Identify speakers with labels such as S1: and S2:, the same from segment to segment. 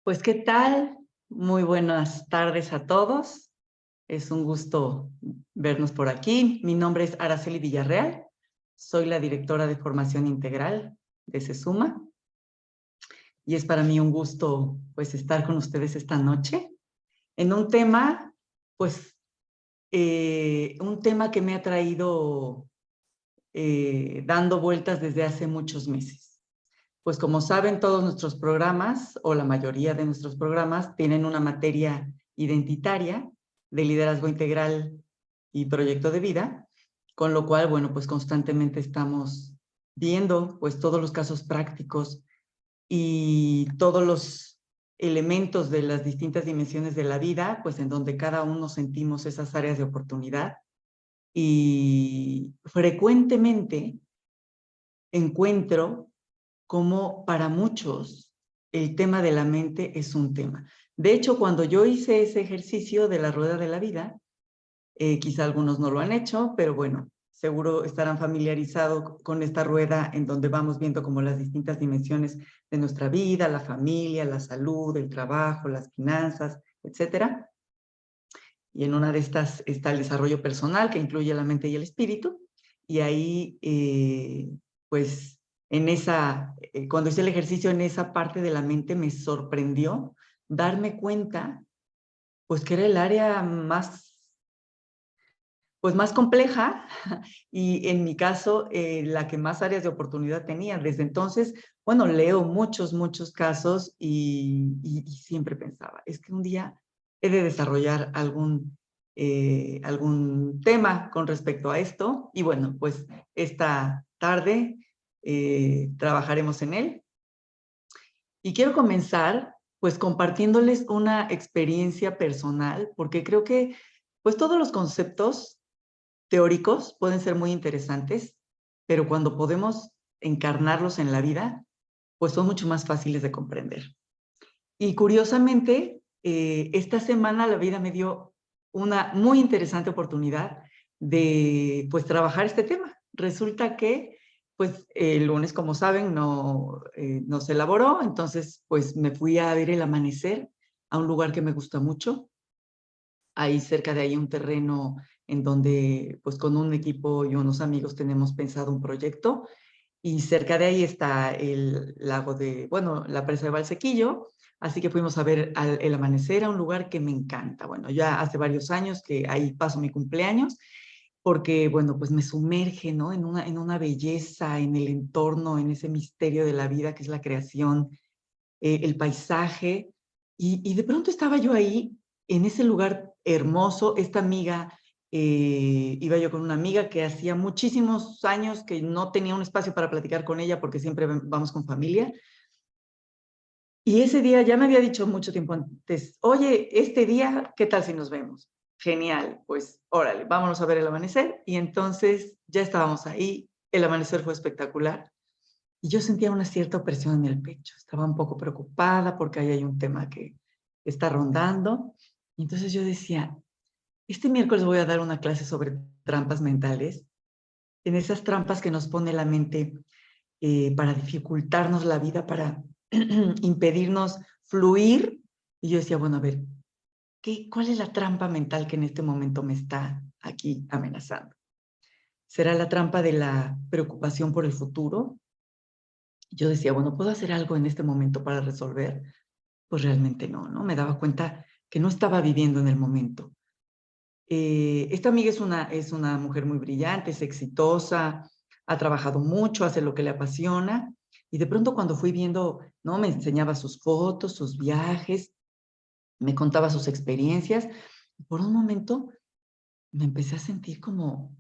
S1: Pues, ¿qué tal? Muy buenas tardes a todos. Es un gusto vernos por aquí. Mi nombre es Araceli Villarreal. Soy la directora de formación integral de SESUMA y es para mí un gusto, pues, estar con ustedes esta noche en un tema, pues, un tema que me ha traído dando vueltas desde hace muchos meses. Pues como saben, todos nuestros programas, o la mayoría de nuestros programas, tienen una materia identitaria de liderazgo integral y proyecto de vida, con lo cual, bueno, pues constantemente estamos viendo pues todos los casos prácticos y todos los elementos de las distintas dimensiones de la vida, pues en donde cada uno sentimos esas áreas de oportunidad. Y frecuentemente encuentro como para muchos el tema de la mente es un tema. De hecho, cuando yo hice ese ejercicio de la rueda de la vida, quizá algunos no lo han hecho, pero bueno, seguro estarán familiarizados con esta rueda en donde vamos viendo como las distintas dimensiones de nuestra vida, la familia, la salud, el trabajo, las finanzas, etcétera. Y en una de estas está el desarrollo personal, que incluye la mente y el espíritu. Y ahí, pues, cuando hice el ejercicio en esa parte de la mente, me sorprendió darme cuenta, pues, que era el área más compleja y en mi caso, la que más áreas de oportunidad tenía. Desde entonces, bueno, leo muchos casos y siempre pensaba, es que un día he de desarrollar algún tema con respecto a esto. Y bueno, pues esta tarde trabajaremos en él. Y quiero comenzar, pues, compartiéndoles una experiencia personal, porque creo que, pues, todos los conceptos teóricos pueden ser muy interesantes, pero cuando podemos encarnarlos en la vida, pues son mucho más fáciles de comprender. Y curiosamente, esta semana la vida me dio una muy interesante oportunidad de, pues, trabajar este tema. Resulta que, pues, el lunes, como saben, no se elaboró, entonces, pues, me fui a ver el amanecer a un lugar que me gusta mucho. Ahí cerca de ahí un terreno en donde, pues, con un equipo y unos amigos tenemos pensado un proyecto, y cerca de ahí está el lago bueno, la presa de Valsequillo, así que fuimos a ver el amanecer a un lugar que me encanta. Bueno, ya hace varios años que ahí paso mi cumpleaños, porque, bueno, pues me sumerge, ¿no? En una belleza, en el entorno, en ese misterio de la vida que es la creación, el paisaje, y de pronto estaba yo ahí, en ese lugar hermoso. Esta amiga, iba yo con una amiga que hacía muchísimos años que no tenía un espacio para platicar con ella, porque siempre vamos con familia, y ese día ya me había dicho mucho tiempo antes, oye, este día, ¿qué tal si nos vemos? Genial, pues órale, vámonos a ver el amanecer, y entonces ya estábamos ahí, el amanecer fue espectacular. Y yo sentía una cierta opresión en el pecho. Estaba un poco preocupada porque ahí hay un tema que está rondando. Y entonces yo decía, este miércoles voy a dar una clase sobre trampas mentales, en esas trampas que nos pone la mente para dificultarnos la vida, para impedirnos fluir. Y yo decía, bueno, a ver, ¿cuál es la trampa mental que en este momento me está aquí amenazando? ¿Será la trampa de la preocupación por el futuro? Yo decía, bueno, ¿puedo hacer algo en este momento para resolver? Pues realmente no, ¿no? Me daba cuenta que no estaba viviendo en el momento. Esta amiga es una mujer muy brillante, es exitosa, ha trabajado mucho, hace lo que le apasiona, y de pronto cuando fui viendo, ¿no? Me enseñaba sus fotos, sus viajes, me contaba sus experiencias, y por un momento me empecé a sentir como,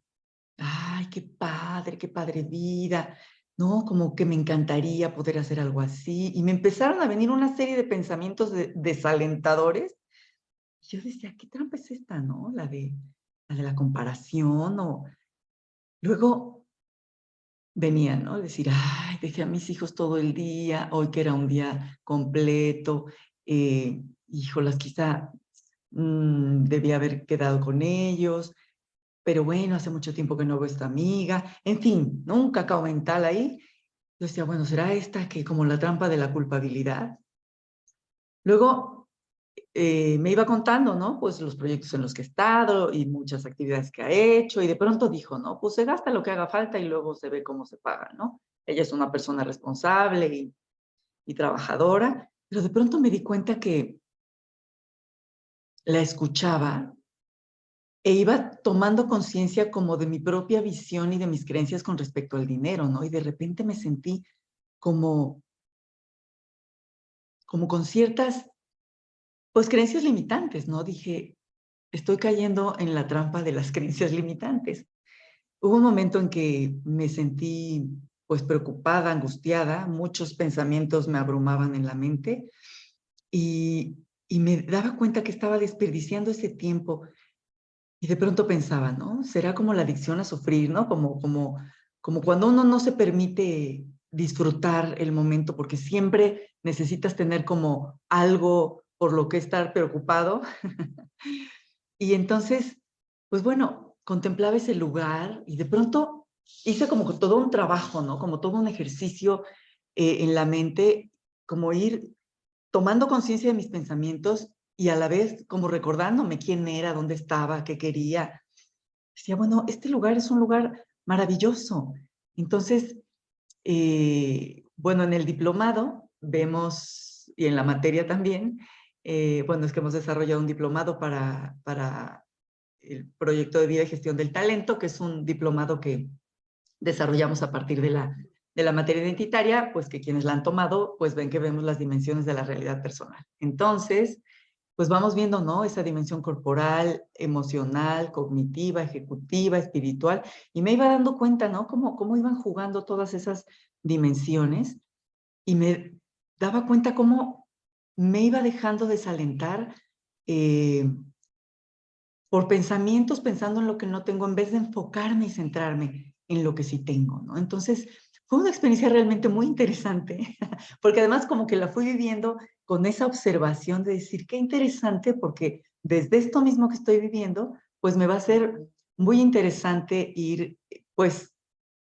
S1: ay, qué padre vida, ¿no? Como que me encantaría poder hacer algo así. Y me empezaron a venir una serie de pensamientos desalentadores. Y yo decía, ¿qué trampa es esta, no? La de la comparación. O luego venía, ¿no? Decir, ay, dejé a mis hijos todo el día, hoy que era un día completo, híjolas, quizá debía haber quedado con ellos, pero bueno, hace mucho tiempo que no veo a esta amiga, en fin, ¿no? Un cacao mental ahí. Yo decía, bueno, ¿será esta que como la trampa de la culpabilidad? Luego me iba contando, ¿no? Pues los proyectos en los que he estado y muchas actividades que ha hecho, y de pronto dijo, ¿no? Pues se gasta lo que haga falta y luego se ve cómo se paga, ¿no? Ella es una persona responsable y trabajadora, pero de pronto me di cuenta que la escuchaba e iba tomando conciencia como de mi propia visión y de mis creencias con respecto al dinero, ¿no? Y de repente me sentí como, como con ciertas, pues, creencias limitantes, ¿no? Dije, estoy cayendo en la trampa de las creencias limitantes. Hubo un momento en que me sentí, pues, preocupada, angustiada, muchos pensamientos me abrumaban en la mente y, y me daba cuenta que estaba desperdiciando ese tiempo. Y de pronto pensaba, ¿no? Será como la adicción a sufrir, ¿no? Como cuando uno no se permite disfrutar el momento, porque siempre necesitas tener como algo por lo que estar preocupado. Y entonces, pues bueno, contemplaba ese lugar y de pronto hice como que todo un trabajo, ¿no? Como todo un ejercicio en la mente, como ir tomando conciencia de mis pensamientos y a la vez como recordándome quién era, dónde estaba, qué quería. Decía, bueno, este lugar es un lugar maravilloso. Entonces, bueno, en el diplomado vemos, y en la materia también, bueno, es que hemos desarrollado un diplomado para el proyecto de vida y gestión del talento, que es un diplomado que desarrollamos a partir de la materia identitaria, pues que quienes la han tomado, pues ven que vemos las dimensiones de la realidad personal. Entonces, pues vamos viendo, ¿no? Esa dimensión corporal, emocional, cognitiva, ejecutiva, espiritual, y me iba dando cuenta, ¿no? Cómo iban jugando todas esas dimensiones, y me daba cuenta cómo me iba dejando desalentar eh, por pensamientos, pensando en lo que no tengo, en vez de enfocarme y centrarme en lo que sí tengo, ¿no? Entonces, fue una experiencia realmente muy interesante, porque además como que la fui viviendo con esa observación de decir, qué interesante, porque desde esto mismo que estoy viviendo, pues me va a ser muy interesante ir, pues,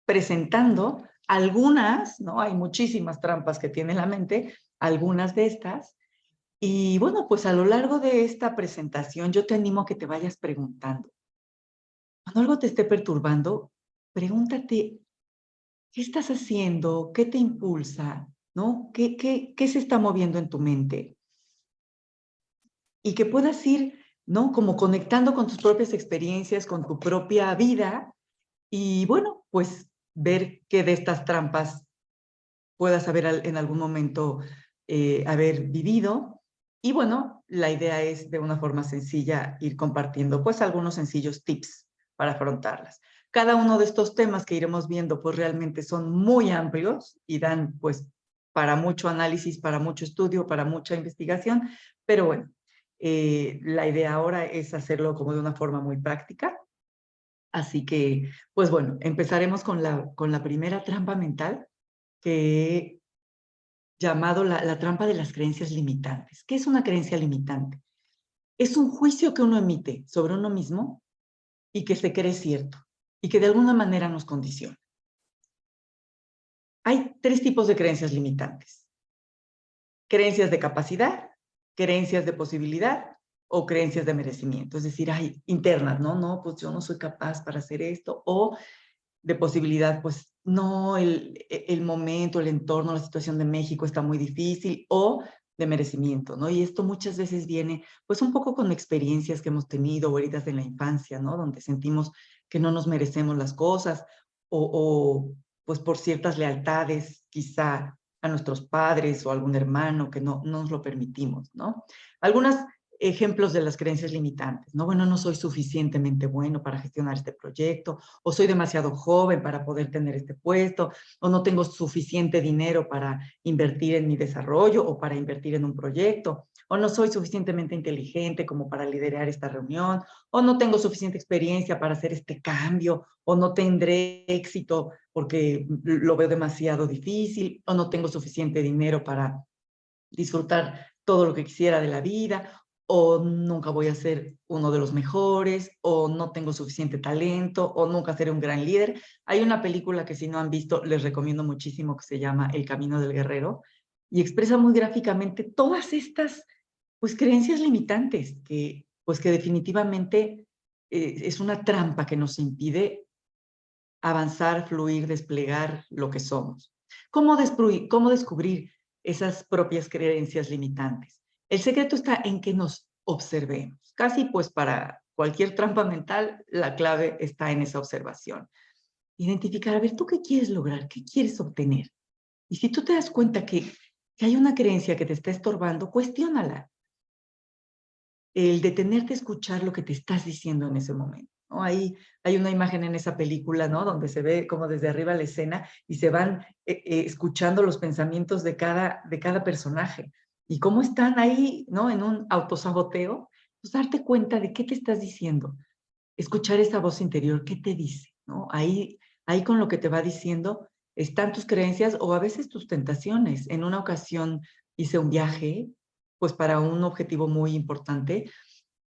S1: presentando algunas, ¿no? Hay muchísimas trampas que tiene la mente, algunas de estas, y bueno, pues a lo largo de esta presentación yo te animo a que te vayas preguntando. Cuando algo te esté perturbando, pregúntate, ¿qué estás haciendo? ¿Qué te impulsa? ¿No? ¿Qué se está moviendo en tu mente? Y que puedas ir, ¿no? Como conectando con tus propias experiencias, con tu propia vida y bueno, pues ver qué de estas trampas puedas haber en algún momento haber vivido. Y bueno, la idea es de una forma sencilla ir compartiendo pues algunos sencillos tips para afrontarlas. Cada uno de estos temas que iremos viendo pues realmente son muy amplios y dan pues para mucho análisis, para mucho estudio, para mucha investigación, pero bueno, la idea ahora es hacerlo como de una forma muy práctica. Así que, pues bueno, empezaremos con la primera trampa mental, que llamado la trampa de las creencias limitantes. ¿Qué es una creencia limitante? Es un juicio que uno emite sobre uno mismo y que se cree cierto y que de alguna manera nos condiciona. Hay tres tipos de creencias limitantes. Creencias de capacidad, creencias de posibilidad o creencias de merecimiento. Es decir, hay internas, ¿no? No, pues yo no soy capaz para hacer esto. O de posibilidad, pues no, el momento, el entorno, la situación de México está muy difícil, o de merecimiento, ¿no? Y esto muchas veces viene, pues un poco con experiencias que hemos tenido o heridas de la infancia, ¿no? Donde sentimos que no nos merecemos las cosas o pues por ciertas lealtades, quizá a nuestros padres o a algún hermano que no nos lo permitimos, ¿no? Algunos ejemplos de las creencias limitantes, ¿no? Bueno, no soy suficientemente bueno para gestionar este proyecto, o soy demasiado joven para poder tener este puesto, o no tengo suficiente dinero para invertir en mi desarrollo o para invertir en un proyecto, o no soy suficientemente inteligente como para liderar esta reunión, o no tengo suficiente experiencia para hacer este cambio, o no tendré éxito porque lo veo demasiado difícil, o no tengo suficiente dinero para disfrutar todo lo que quisiera de la vida, o nunca voy a ser uno de los mejores, o no tengo suficiente talento, o nunca seré un gran líder. Hay una película que si no han visto, les recomiendo muchísimo, que se llama El Camino del Guerrero, y expresa muy gráficamente todas estas, pues, creencias limitantes que definitivamente es una trampa que nos impide avanzar, fluir, desplegar lo que somos. ¿Cómo descubrir esas propias creencias limitantes? El secreto está en que nos observemos. Casi pues para cualquier trampa mental, la clave está en esa observación. Identificar, a ver, ¿tú qué quieres lograr? ¿Qué quieres obtener? Y si tú te das cuenta que hay una creencia que te está estorbando, cuestiónala. El detenerte a escuchar lo que te estás diciendo en ese momento, ¿no? Hay una imagen en esa película, ¿no? Donde se ve como desde arriba la escena y se van escuchando los pensamientos de cada personaje. Y cómo están ahí, ¿no? En un autosaboteo, pues darte cuenta de qué te estás diciendo. Escuchar esa voz interior, ¿qué te dice? ¿No? Ahí con lo que te va diciendo están tus creencias o a veces tus tentaciones. En una ocasión hice un viaje, pues para un objetivo muy importante.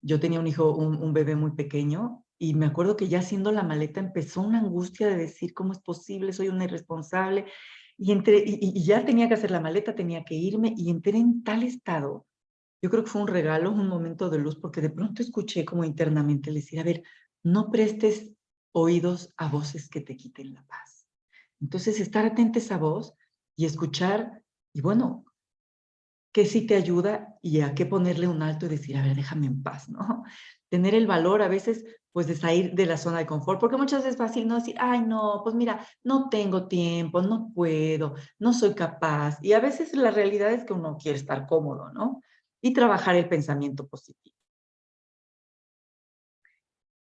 S1: Yo tenía un hijo, un bebé muy pequeño, y me acuerdo que ya haciendo la maleta empezó una angustia de decir, ¿cómo es posible? Soy una irresponsable. Y ya tenía que hacer la maleta, tenía que irme, y entré en tal estado. Yo creo que fue un regalo, un momento de luz, porque de pronto escuché como internamente decir, a ver, no prestes oídos a voces que te quiten la paz. Entonces, estar atenta a esa voz y escuchar, y bueno, qué sí te ayuda y a qué ponerle un alto y decir, a ver, déjame en paz, ¿no? Tener el valor a veces, pues, de salir de la zona de confort, porque muchas veces es fácil no decir, ay, no, pues mira, no tengo tiempo, no puedo, no soy capaz. Y a veces la realidad es que uno quiere estar cómodo, ¿no? Y trabajar el pensamiento positivo.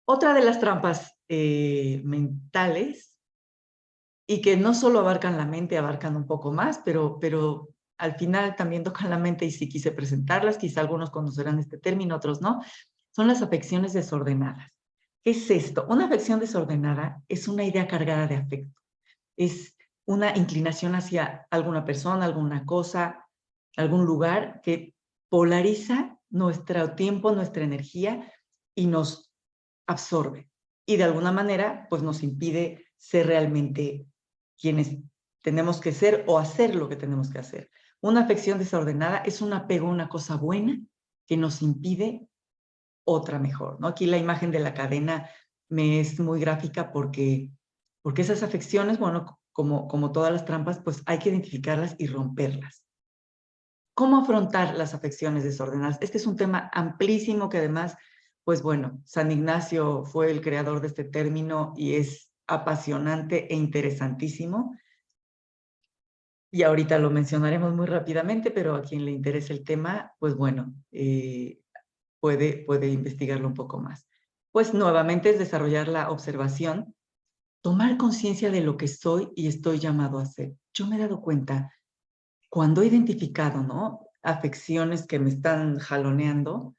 S1: Otra de las trampas mentales, y que no solo abarcan la mente, abarcan un poco más, pero al final también tocan la mente y sí quise presentarlas, quizá algunos conocerán este término, otros no, son las afecciones desordenadas. ¿Qué es esto? Una afección desordenada es una idea cargada de afecto, es una inclinación hacia alguna persona, alguna cosa, algún lugar que polariza nuestro tiempo, nuestra energía y nos absorbe. Y de alguna manera, pues nos impide ser realmente quienes tenemos que ser o hacer lo que tenemos que hacer. Una afección desordenada es un apego a una cosa buena que nos impide otra mejor, ¿no? Aquí la imagen de la cadena me es muy gráfica porque esas afecciones, bueno, como todas las trampas, pues hay que identificarlas y romperlas. ¿Cómo afrontar las afecciones desordenadas? Este es un tema amplísimo que además, pues bueno, San Ignacio fue el creador de este término y es apasionante e interesantísimo. Y ahorita lo mencionaremos muy rápidamente, pero a quien le interese el tema, pues bueno, puede investigarlo un poco más. Pues nuevamente es desarrollar la observación, tomar conciencia de lo que soy y estoy llamado a ser. Yo me he dado cuenta, cuando he identificado, ¿no? Afecciones que me están jaloneando,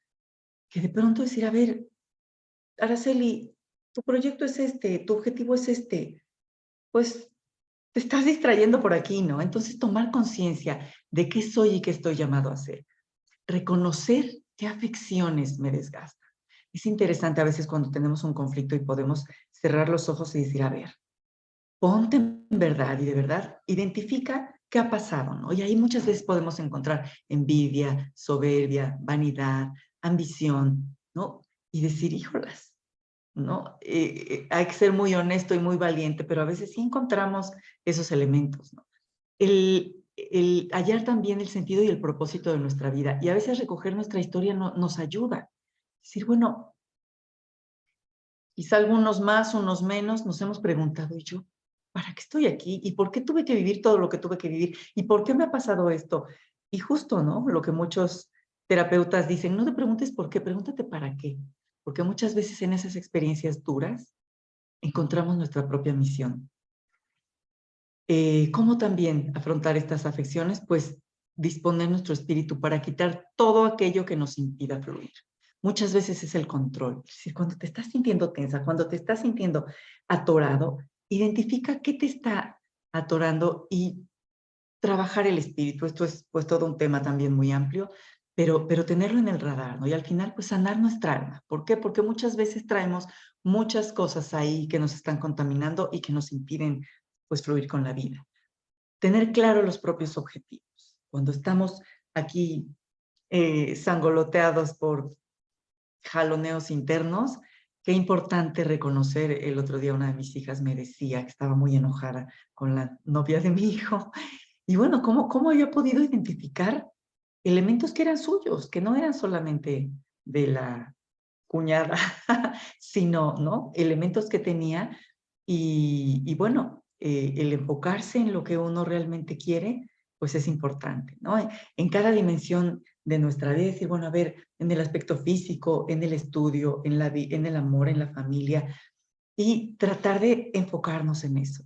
S1: que de pronto decir, a ver, Araceli, tu proyecto es este, tu objetivo es este, pues te estás distrayendo por aquí, ¿no? Entonces tomar conciencia de qué soy y qué estoy llamado a ser. Reconocer qué afecciones me desgastan. Es interesante a veces cuando tenemos un conflicto y podemos cerrar los ojos y decir, a ver, ponte en verdad y de verdad identifica qué ha pasado, ¿no? Y ahí muchas veces podemos encontrar envidia, soberbia, vanidad, ambición, ¿no? Y decir, híjolas, ¿no? Hay que ser muy honesto y muy valiente, pero a veces sí encontramos esos elementos, ¿no? El hallar también el sentido y el propósito de nuestra vida. Y a veces recoger nuestra historia nos ayuda. Decir, bueno, quizá algunos más, unos menos, nos hemos preguntado, ¿y yo para qué estoy aquí? ¿Y por qué tuve que vivir todo lo que tuve que vivir? ¿Y por qué me ha pasado esto? Y justo, ¿no? Lo que muchos terapeutas dicen, no te preguntes por qué, pregúntate para qué. Porque muchas veces en esas experiencias duras encontramos nuestra propia misión. ¿Cómo también afrontar estas afecciones? Pues disponer nuestro espíritu para quitar todo aquello que nos impida fluir. Muchas veces es el control. Es decir, cuando te estás sintiendo tensa, cuando te estás sintiendo atorado, identifica qué te está atorando y trabajar el espíritu. Esto es pues todo un tema también muy amplio, pero tenerlo en el radar, ¿no? Y al final, pues sanar nuestra alma. ¿Por qué? Porque muchas veces traemos muchas cosas ahí que nos están contaminando y que nos impiden pues fluir con la vida. Tener claro los propios objetivos. cuando estamos aquí sangoloteados por jaloneos internos, qué importante reconocer. El otro día una de mis hijas me decía que estaba muy enojada con la novia de mi hijo. Y bueno, ¿cómo había podido identificar elementos que eran suyos, que no eran solamente de la cuñada, sino, ¿no? Elementos que tenía y bueno, el enfocarse en lo que uno realmente quiere, pues es importante, ¿no? En cada dimensión de nuestra vida, decir, bueno, a ver, en el aspecto físico, en el estudio, en el amor, en la familia, y tratar de enfocarnos en eso.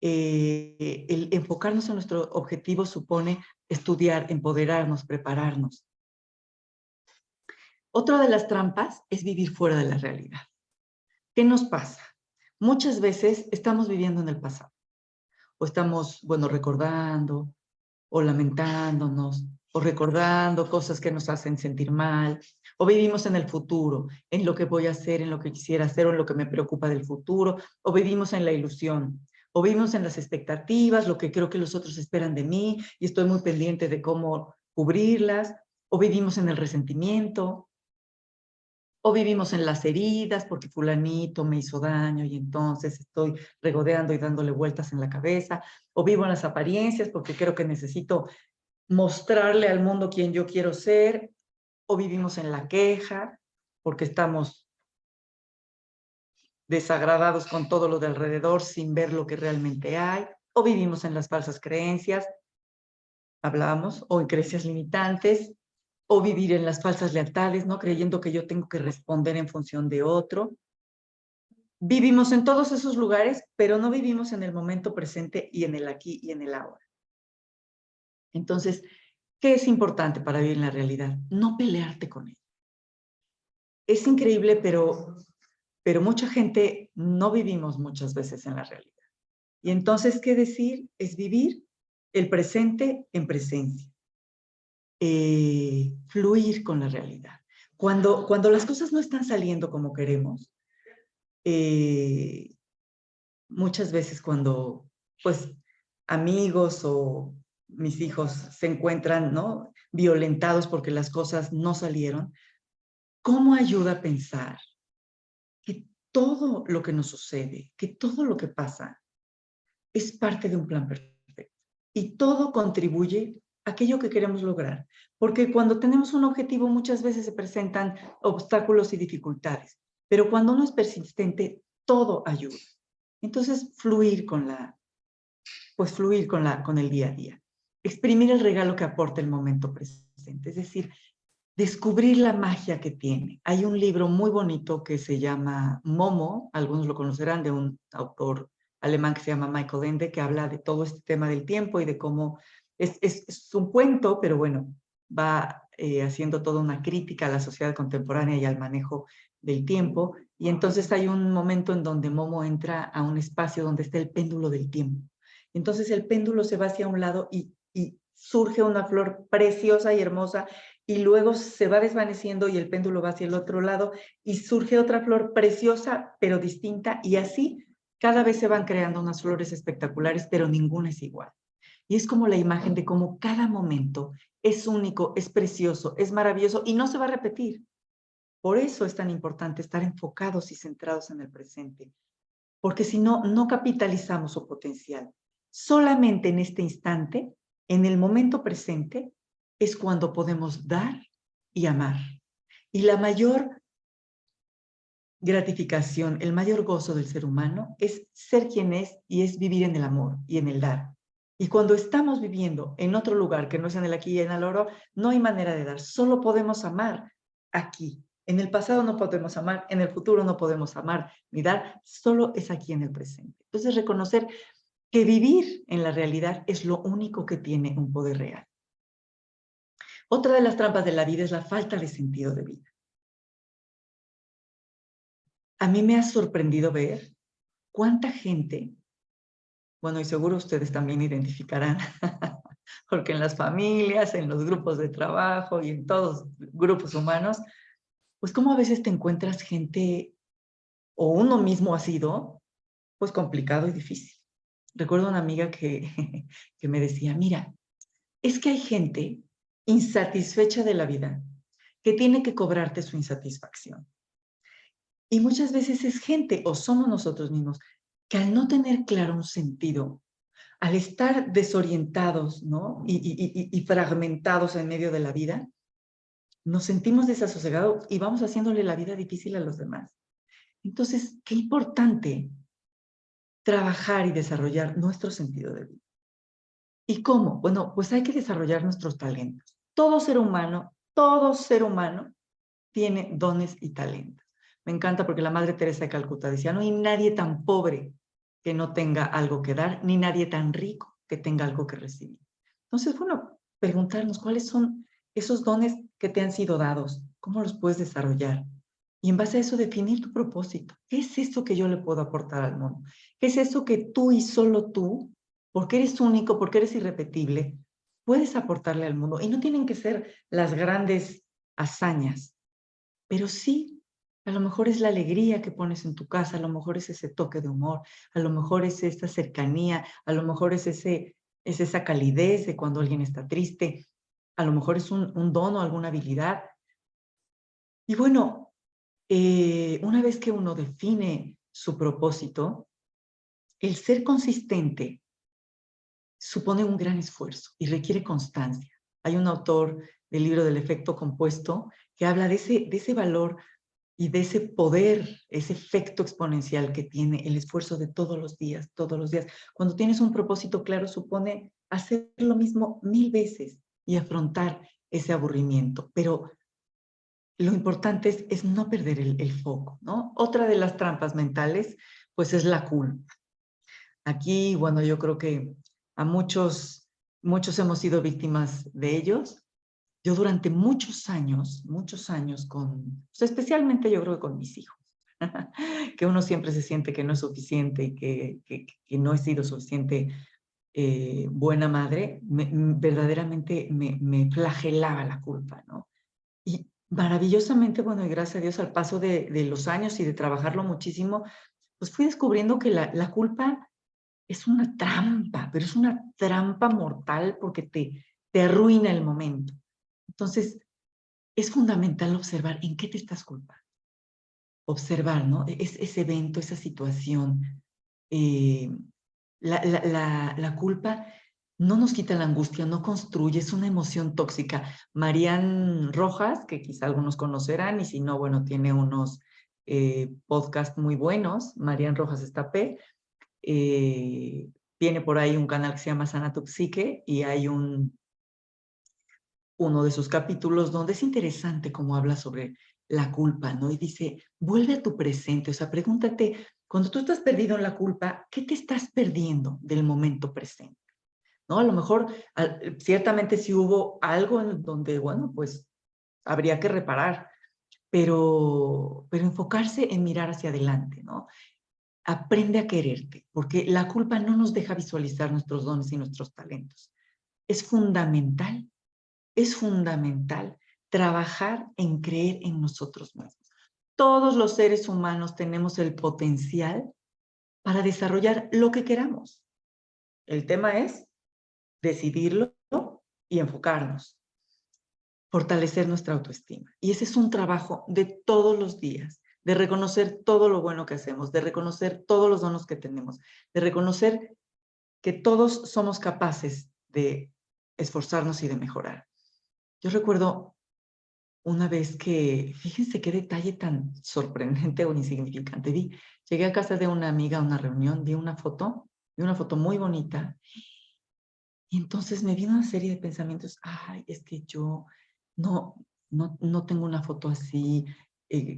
S1: El enfocarnos en nuestro objetivo supone estudiar, empoderarnos, prepararnos. Otra de las trampas es vivir fuera de la realidad. ¿Qué nos pasa? Muchas veces estamos viviendo en el pasado, o estamos, bueno, recordando, o lamentándonos, o recordando cosas que nos hacen sentir mal, o vivimos en el futuro, en lo que voy a hacer, en lo que quisiera hacer, o en lo que me preocupa del futuro, o vivimos en la ilusión, o vivimos en las expectativas, lo que creo que los otros esperan de mí, y estoy muy pendiente de cómo cubrirlas, o vivimos en el resentimiento, o vivimos en las heridas porque fulanito me hizo daño y entonces estoy regodeando y dándole vueltas en la cabeza, o vivo en las apariencias porque creo que necesito mostrarle al mundo quién yo quiero ser, o vivimos en la queja porque estamos desagradados con todo lo de alrededor sin ver lo que realmente hay, o vivimos en las falsas creencias, hablábamos, o en creencias limitantes, o vivir en las falsas lealtades, ¿no? Creyendo que yo tengo que responder en función de otro. Vivimos en todos esos lugares, pero no vivimos en el momento presente y en el aquí y en el ahora. Entonces, ¿qué es importante para vivir en la realidad? No pelearte con ella. Es increíble, pero mucha gente no vivimos muchas veces en la realidad. Y entonces, ¿qué decir? Es vivir el presente en presencia. Fluir con la realidad. Cuando las cosas no están saliendo como queremos, muchas veces cuando, pues, amigos o mis hijos se encuentran, ¿no? Violentados porque las cosas no salieron, ¿cómo ayuda a pensar que todo lo que nos sucede, que todo lo que pasa, es parte de un plan perfecto? Y todo contribuye a aquello que queremos lograr. Porque cuando tenemos un objetivo, muchas veces se presentan obstáculos y dificultades. Pero cuando uno es persistente, todo ayuda. Entonces, fluir con el día a día. Exprimir el regalo que aporta el momento presente. Es decir, descubrir la magia que tiene. Hay un libro muy bonito que se llama Momo, algunos lo conocerán, de un autor alemán que se llama Michael Ende, que habla de todo este tema del tiempo y de cómo es un cuento, pero bueno, va haciendo toda una crítica a la sociedad contemporánea y al manejo del tiempo. Y entonces hay un momento en donde Momo entra a un espacio donde está el péndulo del tiempo. Entonces el péndulo se va hacia un lado y surge una flor preciosa y hermosa, y luego se va desvaneciendo y el péndulo va hacia el otro lado y surge otra flor preciosa pero distinta, y así cada vez se van creando unas flores espectaculares, pero ninguna es igual. Y es como la imagen de cómo cada momento es único, es precioso, es maravilloso y no se va a repetir. Por eso es tan importante estar enfocados y centrados en el presente, porque si no, no capitalizamos su potencial. Solamente en este instante, en el momento presente, es cuando podemos dar y amar. Y la mayor gratificación, el mayor gozo del ser humano es ser quien es, y es vivir en el amor y en el dar. Y cuando estamos viviendo en otro lugar que no es en el aquí y en el ahora, no hay manera de dar, solo podemos amar aquí. En el pasado no podemos amar, en el futuro no podemos amar ni dar, solo es aquí en el presente. Entonces, reconocer que vivir en la realidad es lo único que tiene un poder real. Otra de las trampas de la vida es la falta de sentido de vida. A mí me ha sorprendido ver cuánta gente, bueno, y seguro ustedes también identificarán, porque en las familias, en los grupos de trabajo y en todos grupos humanos, pues cómo a veces te encuentras gente, o uno mismo ha sido, pues complicado y difícil. Recuerdo una amiga que, que me decía, mira, es que hay gente insatisfecha de la vida que tiene que cobrarte su insatisfacción. Y muchas veces es gente, o somos nosotros mismos, que al no tener claro un sentido, al estar desorientados, ¿no? Y fragmentados en medio de la vida, nos sentimos desasosegados y vamos haciéndole la vida difícil a los demás. Entonces, qué importante trabajar y desarrollar nuestro sentido de vida. ¿Y cómo? Bueno, pues hay que desarrollar nuestros talentos. Todo ser humano tiene dones y talentos. Me encanta porque la Madre Teresa de Calcuta decía, no hay nadie tan pobre que no tenga algo que dar, ni nadie tan rico que tenga algo que recibir. Entonces, bueno, preguntarnos cuáles son esos dones que te han sido dados, cómo los puedes desarrollar. Y en base a eso definir tu propósito. ¿Qué es eso que yo le puedo aportar al mundo? ¿Qué es eso que tú y solo tú, porque eres único, porque eres irrepetible, puedes aportarle al mundo? Y no tienen que ser las grandes hazañas, pero sí, a lo mejor es la alegría que pones en tu casa, a lo mejor es ese toque de humor, a lo mejor es esta cercanía, a lo mejor es esa calidez de cuando alguien está triste, a lo mejor es un don o alguna habilidad. Y bueno, una vez que uno define su propósito, el ser consistente supone un gran esfuerzo y requiere constancia. Hay un autor del libro del efecto compuesto que habla de ese valor y de ese poder, ese efecto exponencial que tiene el esfuerzo de todos los días, todos los días. Cuando tienes un propósito claro, supone hacer lo mismo 1000 veces y afrontar ese aburrimiento. Pero lo importante es no perder el foco, ¿no? Otra de las trampas mentales, pues es la culpa. Aquí, bueno, yo creo que a muchos hemos sido víctimas de ellos. Yo durante muchos años pues especialmente yo creo que con mis hijos, que uno siempre se siente que no es suficiente y que no he sido suficiente buena madre, verdaderamente me flagelaba la culpa, ¿no? Y maravillosamente, bueno, y gracias a Dios, al paso de los años y de trabajarlo muchísimo, pues fui descubriendo que la culpa es una trampa, pero es una trampa mortal porque te arruina el momento. Entonces, es fundamental observar en qué te estás culpando. Observar, ¿no? Ese evento, esa situación. Eh, la culpa no nos quita la angustia, no construye, es una emoción tóxica. Marian Rojas, que quizá algunos conocerán, y si no, bueno, tiene unos podcasts muy buenos, Marian Rojas Estapé, tiene por ahí un canal que se llama Sana tu Psique, y hay uno de sus capítulos donde es interesante cómo habla sobre la culpa, ¿no? Y dice, vuelve a tu presente, o sea, pregúntate, cuando tú estás perdido en la culpa, ¿qué te estás perdiendo del momento presente? ¿No? A lo mejor, ciertamente sí hubo algo en donde, bueno, pues habría que reparar, pero enfocarse en mirar hacia adelante, ¿no? Aprende a quererte, porque la culpa no nos deja visualizar nuestros dones y nuestros talentos. Es fundamental trabajar en creer en nosotros mismos. Todos los seres humanos tenemos el potencial para desarrollar lo que queramos. El tema es decidirlo y enfocarnos, fortalecer nuestra autoestima. Y ese es un trabajo de todos los días, de reconocer todo lo bueno que hacemos, de reconocer todos los dones que tenemos, de reconocer que todos somos capaces de esforzarnos y de mejorar. Yo recuerdo una vez que, fíjense qué detalle tan sorprendente o insignificante. Llegué a casa de una amiga a una reunión, vi una foto muy bonita, y entonces me vino una serie de pensamientos. Ay, es que yo no tengo una foto así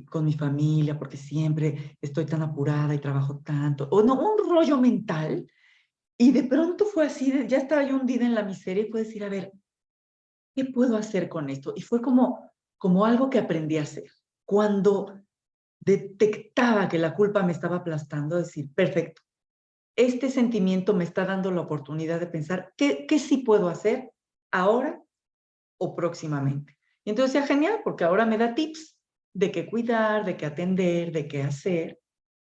S1: con mi familia porque siempre estoy tan apurada y trabajo tanto. O no, un rollo mental. Y de pronto fue así, ya estaba yo hundida en la miseria y pude decir, a ver, ¿qué puedo hacer con esto? Y fue como algo que aprendí a hacer. Cuando detectaba que la culpa me estaba aplastando, decir, perfecto, este sentimiento me está dando la oportunidad de pensar qué sí puedo hacer ahora o próximamente. Y entonces ya genial, porque ahora me da tips de qué cuidar, de qué atender, de qué hacer.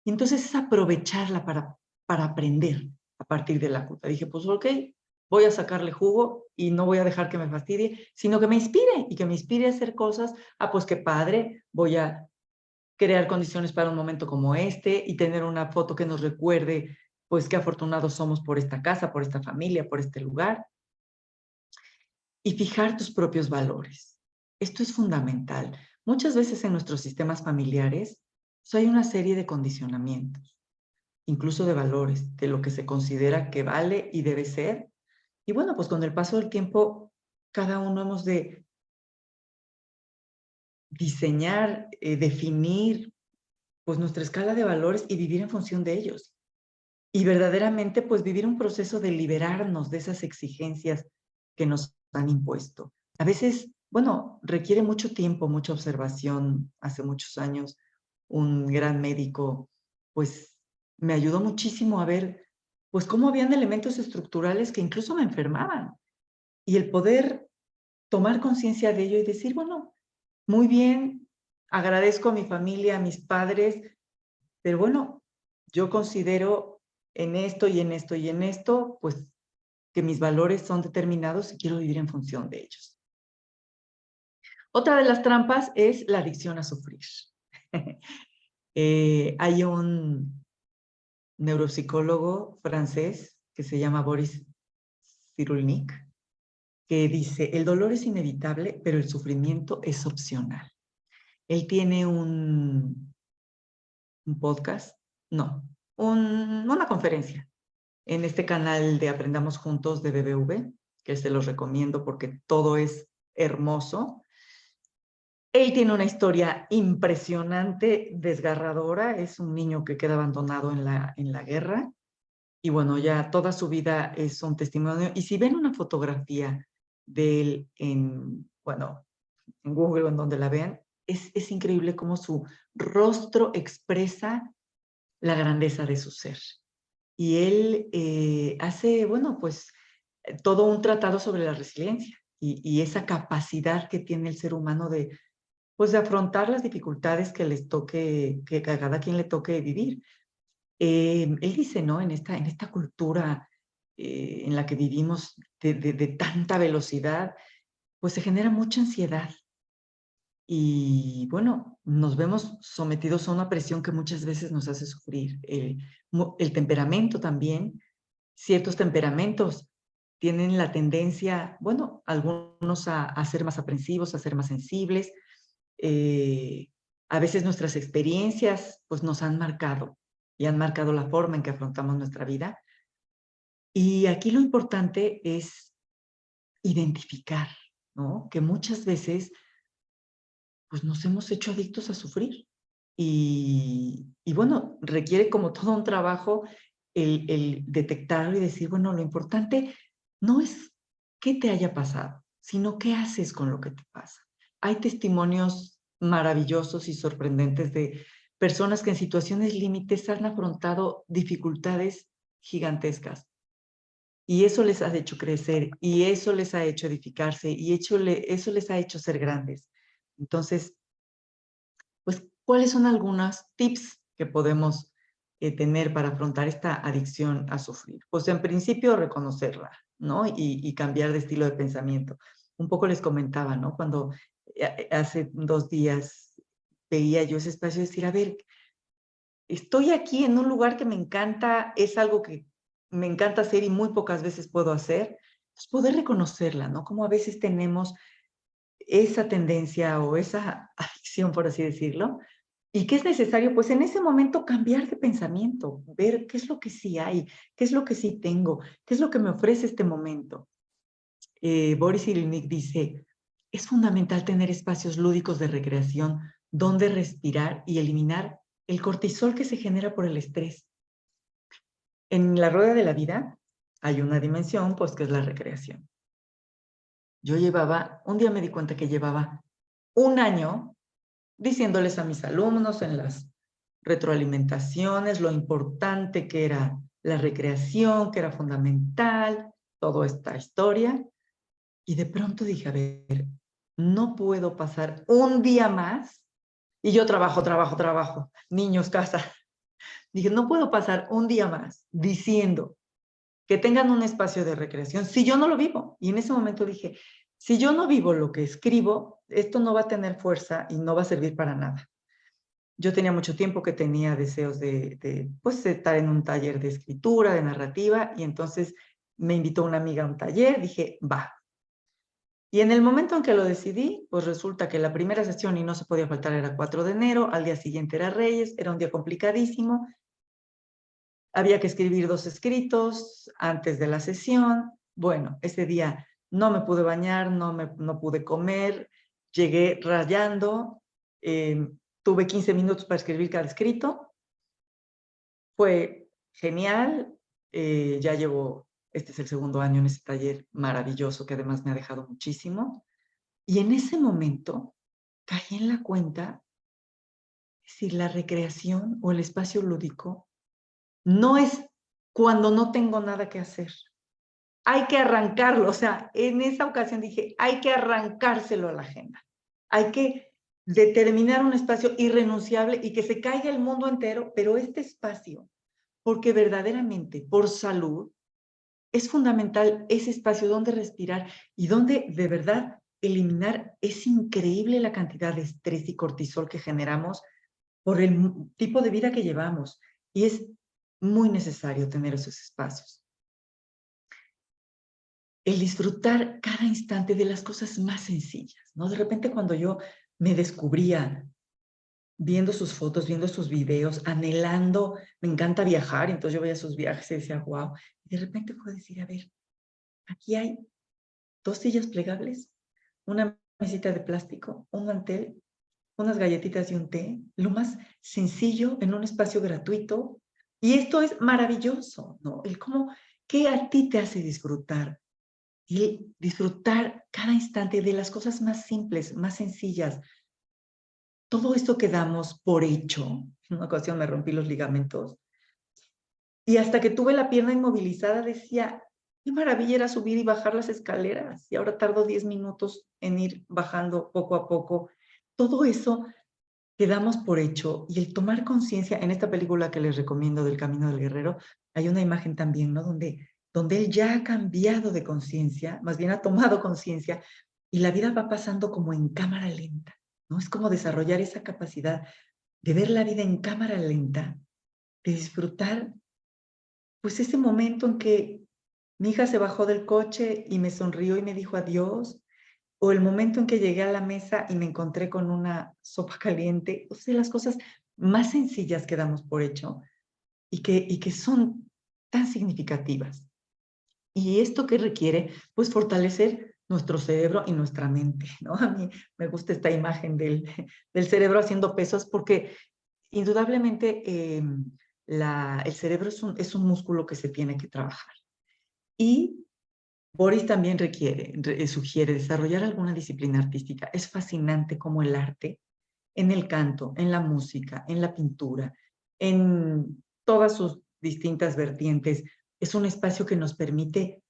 S1: Y entonces es aprovecharla para aprender a partir de la culpa. Dije, pues ok, voy a sacarle jugo y no voy a dejar que me fastidie, sino que me inspire y que me inspire a hacer cosas. Pues qué padre, voy a crear condiciones para un momento como este y tener una foto que nos recuerde, pues, qué afortunados somos por esta casa, por esta familia, por este lugar. Y fijar tus propios valores. Esto es fundamental. Muchas veces en nuestros sistemas familiares hay una serie de condicionamientos, incluso de valores, de lo que se considera que vale y debe ser. Y bueno, pues con el paso del tiempo, cada uno hemos de diseñar, definir, pues nuestra escala de valores y vivir en función de ellos. Y verdaderamente, pues vivir un proceso de liberarnos de esas exigencias que nos han impuesto. A veces, bueno, requiere mucho tiempo, mucha observación. Hace muchos años, un gran médico, pues, me ayudó muchísimo a ver, pues, cómo habían elementos estructurales que incluso me enfermaban. Y el poder tomar conciencia de ello y decir, bueno, muy bien, agradezco a mi familia, a mis padres, pero bueno, yo considero en esto y en esto y en esto, pues que mis valores son determinados y quiero vivir en función de ellos. Otra de las trampas es la adicción a sufrir. Hay un neuropsicólogo francés que se llama Boris Cyrulnik, que dice, el dolor es inevitable, pero el sufrimiento es opcional. Él tiene un podcast, no, una conferencia en este canal de Aprendamos Juntos de BBV, que se los recomiendo porque todo es hermoso. Él tiene una historia impresionante, desgarradora. Es un niño que queda abandonado en la guerra. Y bueno, ya toda su vida es un testimonio. Y si ven una fotografía de él bueno, en Google o en donde la vean, es increíble cómo su rostro expresa la grandeza de su ser. Y él hace, bueno, pues todo un tratado sobre la resiliencia y esa capacidad que tiene el ser humano de, pues, de afrontar las dificultades que les toque, que a cada quien le toque vivir. Él dice, ¿no? En esta cultura en la que vivimos de tanta velocidad, pues se genera mucha ansiedad. Y bueno, nos vemos sometidos a una presión que muchas veces nos hace sufrir. El temperamento también, ciertos temperamentos tienen la tendencia, bueno, algunos a ser más aprensivos, a ser más sensibles. eh, a veces nuestras experiencias pues nos han marcado y han marcado la forma en que afrontamos nuestra vida. Y aquí lo importante es identificar, ¿no? Que muchas veces pues nos hemos hecho adictos a sufrir. Y bueno, requiere como todo un trabajo el detectarlo y decir, bueno, lo importante no es qué te haya pasado, sino qué haces con lo que te pasa. Hay testimonios maravillosos y sorprendentes de personas que en situaciones límites han afrontado dificultades gigantescas. Y eso les ha hecho crecer, y eso les ha hecho edificarse, y eso les ha hecho ser grandes. Entonces, pues, ¿cuáles son algunos tips que podemos tener para afrontar esta adicción a sufrir? Pues, en principio, reconocerla, ¿no? Y cambiar de estilo de pensamiento. Un poco les comentaba, ¿no? Cuando hace 2 días veía yo ese espacio, decir, a ver, estoy aquí en un lugar que me encanta, es algo que me encanta hacer y muy pocas veces puedo hacer, pues poder reconocerla, ¿no? Como a veces tenemos esa tendencia o esa adicción, por así decirlo, y qué es necesario, pues en ese momento cambiar de pensamiento, ver qué es lo que sí hay, qué es lo que sí tengo, qué es lo que me ofrece este momento. Boris Cyrulnik dice, es fundamental tener espacios lúdicos de recreación donde respirar y eliminar el cortisol que se genera por el estrés. En la rueda de la vida hay una dimensión, pues, que es la recreación. Un día me di cuenta que llevaba un año diciéndoles a mis alumnos en las retroalimentaciones lo importante que era la recreación, que era fundamental, toda esta historia. Y de pronto dije, a ver, no puedo pasar un día más y yo trabajo, niños, casa. Dije, no puedo pasar un día más diciendo que tengan un espacio de recreación, si yo no lo vivo. Y en ese momento dije, si yo no vivo lo que escribo, esto no va a tener fuerza y no va a servir para nada. Yo tenía mucho tiempo que tenía deseos pues, estar en un taller de escritura, de narrativa, y entonces me invitó una amiga a un taller, dije, va. Y en el momento en que lo decidí, pues resulta que la primera sesión, y no se podía faltar, era 4 de enero, al día siguiente era Reyes, era un día complicadísimo, había que escribir 2 escritos antes de la sesión. Bueno, ese día no me pude bañar, no pude comer, llegué rayando, tuve 15 minutos para escribir cada escrito. Fue genial, ya llevo, este es el segundo año en ese taller maravilloso que además me ha dejado muchísimo. Y en ese momento caí en la cuenta, es decir, la recreación o el espacio lúdico no es cuando no tengo nada que hacer. Hay que arrancarlo, o sea, en esa ocasión dije, hay que arrancárselo a la agenda. Hay que determinar un espacio irrenunciable y que se caiga el mundo entero, pero este espacio, porque verdaderamente por salud es fundamental ese espacio donde respirar y donde de verdad eliminar. Es increíble la cantidad de estrés y cortisol que generamos por el tipo de vida que llevamos, y es muy necesario tener esos espacios. El disfrutar cada instante de las cosas más sencillas, ¿no? De repente cuando yo me descubría viendo sus fotos, viendo sus videos, anhelando, me encanta viajar, entonces yo veía sus viajes y decía, wow, y de repente puedo decir, a ver, aquí hay 2 sillas plegables, una mesita de plástico, un mantel, unas galletitas y un té, lo más sencillo en un espacio gratuito. Y esto es maravilloso, ¿no? El cómo, ¿qué a ti te hace disfrutar? Y disfrutar cada instante de las cosas más simples, más sencillas. Todo esto que damos por hecho. En una ocasión me rompí los ligamentos y hasta que tuve la pierna inmovilizada decía, qué maravilla era subir y bajar las escaleras, y ahora tardo 10 minutos en ir bajando poco a poco. Todo eso que damos por hecho, y el tomar conciencia. En esta película que les recomiendo, del Camino del Guerrero, hay una imagen también, ¿no? Donde él ya ha cambiado de conciencia, más bien ha tomado conciencia, y la vida va pasando como en cámara lenta, ¿no? Es como desarrollar esa capacidad de ver la vida en cámara lenta, de disfrutar, pues, ese momento en que mi hija se bajó del coche y me sonrió y me dijo adiós, o el momento en que llegué a la mesa y me encontré con una sopa caliente. O sea, las cosas más sencillas que damos por hecho y que son tan significativas. ¿Y esto qué requiere? Pues fortalecer nuestro cerebro y nuestra mente, ¿no? A mí me gusta esta imagen del cerebro haciendo pesas, porque indudablemente el cerebro es un músculo que se tiene que trabajar. Y Boris también sugiere desarrollar alguna disciplina artística. Es fascinante cómo el arte, en el canto, en la música, en la pintura, en todas sus distintas vertientes, es un espacio que nos permite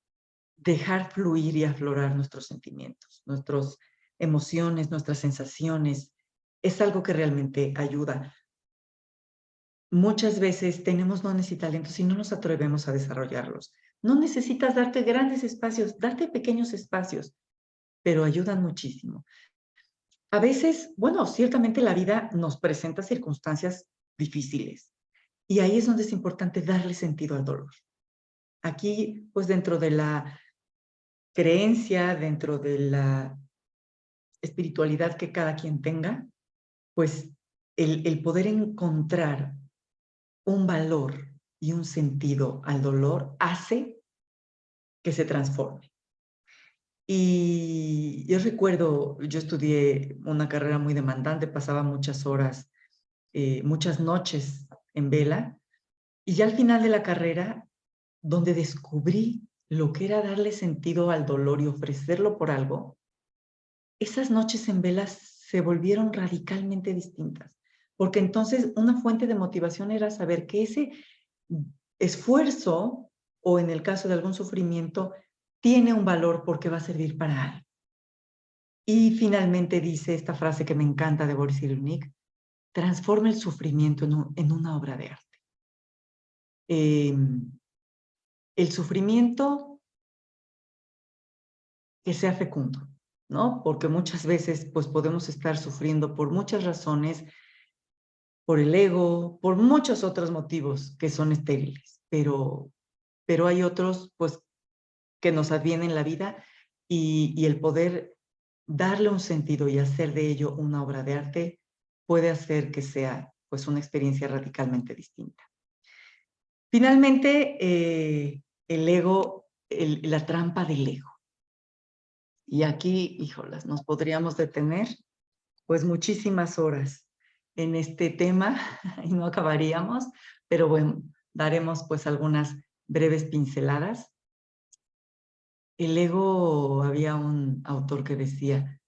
S1: dejar fluir y aflorar nuestros sentimientos, nuestras emociones, nuestras sensaciones. Es algo que realmente ayuda. Muchas veces tenemos dones y talentos y no nos atrevemos a desarrollarlos. No necesitas darte grandes espacios, darte pequeños espacios, pero ayudan muchísimo. A veces, bueno, ciertamente la vida nos presenta circunstancias difíciles, y ahí es donde es importante darle sentido al dolor. Aquí, pues, dentro de la creencia, dentro de la espiritualidad que cada quien tenga, pues el poder encontrar un valor y un sentido al dolor hace que se transforme. Y yo recuerdo, yo estudié una carrera muy demandante, pasaba muchas horas, muchas noches en vela, y ya al final de la carrera, donde descubrí lo que era darle sentido al dolor y ofrecerlo por algo, esas noches en vela se volvieron radicalmente distintas, porque entonces una fuente de motivación era saber que ese esfuerzo, o en el caso de algún sufrimiento, tiene un valor porque va a servir para algo. Y finalmente dice esta frase que me encanta de Boris Cyrulnik: transforma el sufrimiento en una obra de arte. el sufrimiento que sea fecundo, ¿no? Porque muchas veces, pues, podemos estar sufriendo por muchas razones, por el ego, por muchos otros motivos que son estériles, pero hay otros, pues, que nos advienen la vida y el poder darle un sentido y hacer de ello una obra de arte puede hacer que sea, pues, una experiencia radicalmente distinta. Finalmente, el ego, la trampa del ego. Y aquí, híjolas, nos podríamos detener, pues, muchísimas horas en este tema y no acabaríamos, pero bueno, daremos, pues, algunas breves pinceladas. El ego, había un autor que decía,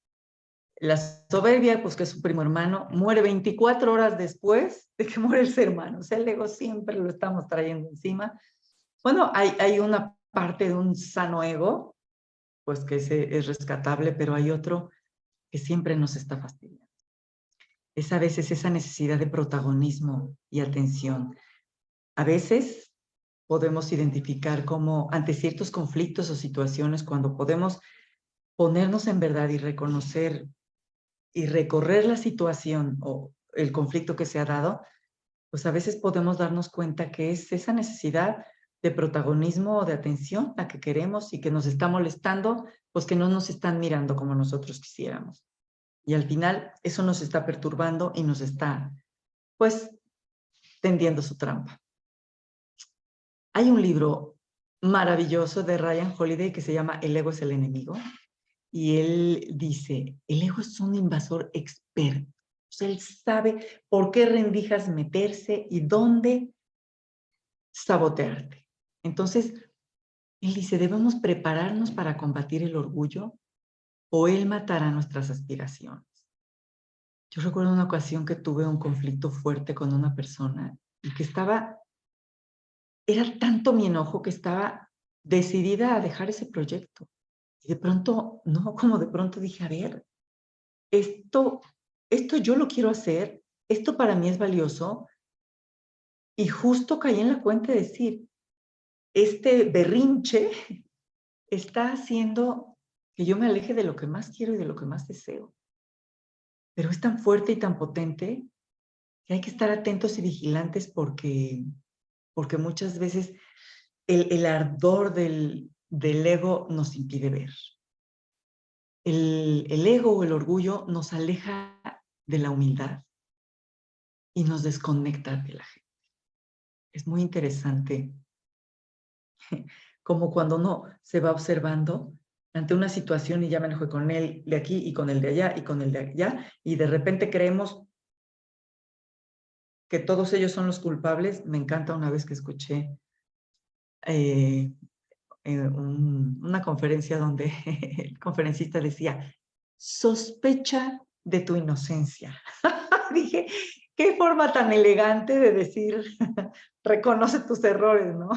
S1: la soberbia, pues que es su primo hermano, muere 24 horas después de que muere el ser humano. O sea, el ego siempre lo estamos trayendo encima. Bueno, hay una parte de un sano ego, pues que ese es rescatable, pero hay otro que siempre nos está fastidiando. Es a veces esa necesidad de protagonismo y atención. A veces podemos identificar cómo ante ciertos conflictos o situaciones, cuando podemos ponernos en verdad y reconocer y recorrer la situación o el conflicto que se ha dado, pues a veces podemos darnos cuenta que es esa necesidad de protagonismo o de atención la que queremos y que nos está molestando, pues que no nos están mirando como nosotros quisiéramos. Y al final eso nos está perturbando y nos está, pues, tendiendo su trampa. Hay un libro maravilloso de Ryan Holiday que se llama El ego es el enemigo. Y él dice, el ego es un invasor experto. O sea, él sabe por qué rendijas meterse y dónde sabotearte. Entonces, él dice, ¿debemos prepararnos para combatir el orgullo o él matará nuestras aspiraciones? Yo recuerdo una ocasión que tuve un conflicto fuerte con una persona y que era tanto mi enojo que estaba decidida a dejar ese proyecto. Y de pronto, no, como de pronto dije, a ver, esto, esto yo lo quiero hacer, esto para mí es valioso, y justo caí en la cuenta de decir, este berrinche está haciendo que yo me aleje de lo que más quiero y de lo que más deseo. Pero es tan fuerte y tan potente que hay que estar atentos y vigilantes porque muchas veces el ardor del ego nos impide ver. El ego o el orgullo nos aleja de la humildad y nos desconecta de la gente. Es muy interesante como cuando uno se va observando ante una situación y ya me enojé con él de aquí y con el de allá y con el de allá, y de repente creemos que todos ellos son los culpables. Me encanta una vez que escuché eh, una conferencia donde el conferencista decía, sospecha de tu inocencia. Dije, qué forma tan elegante de decir, reconoce tus errores, ¿no?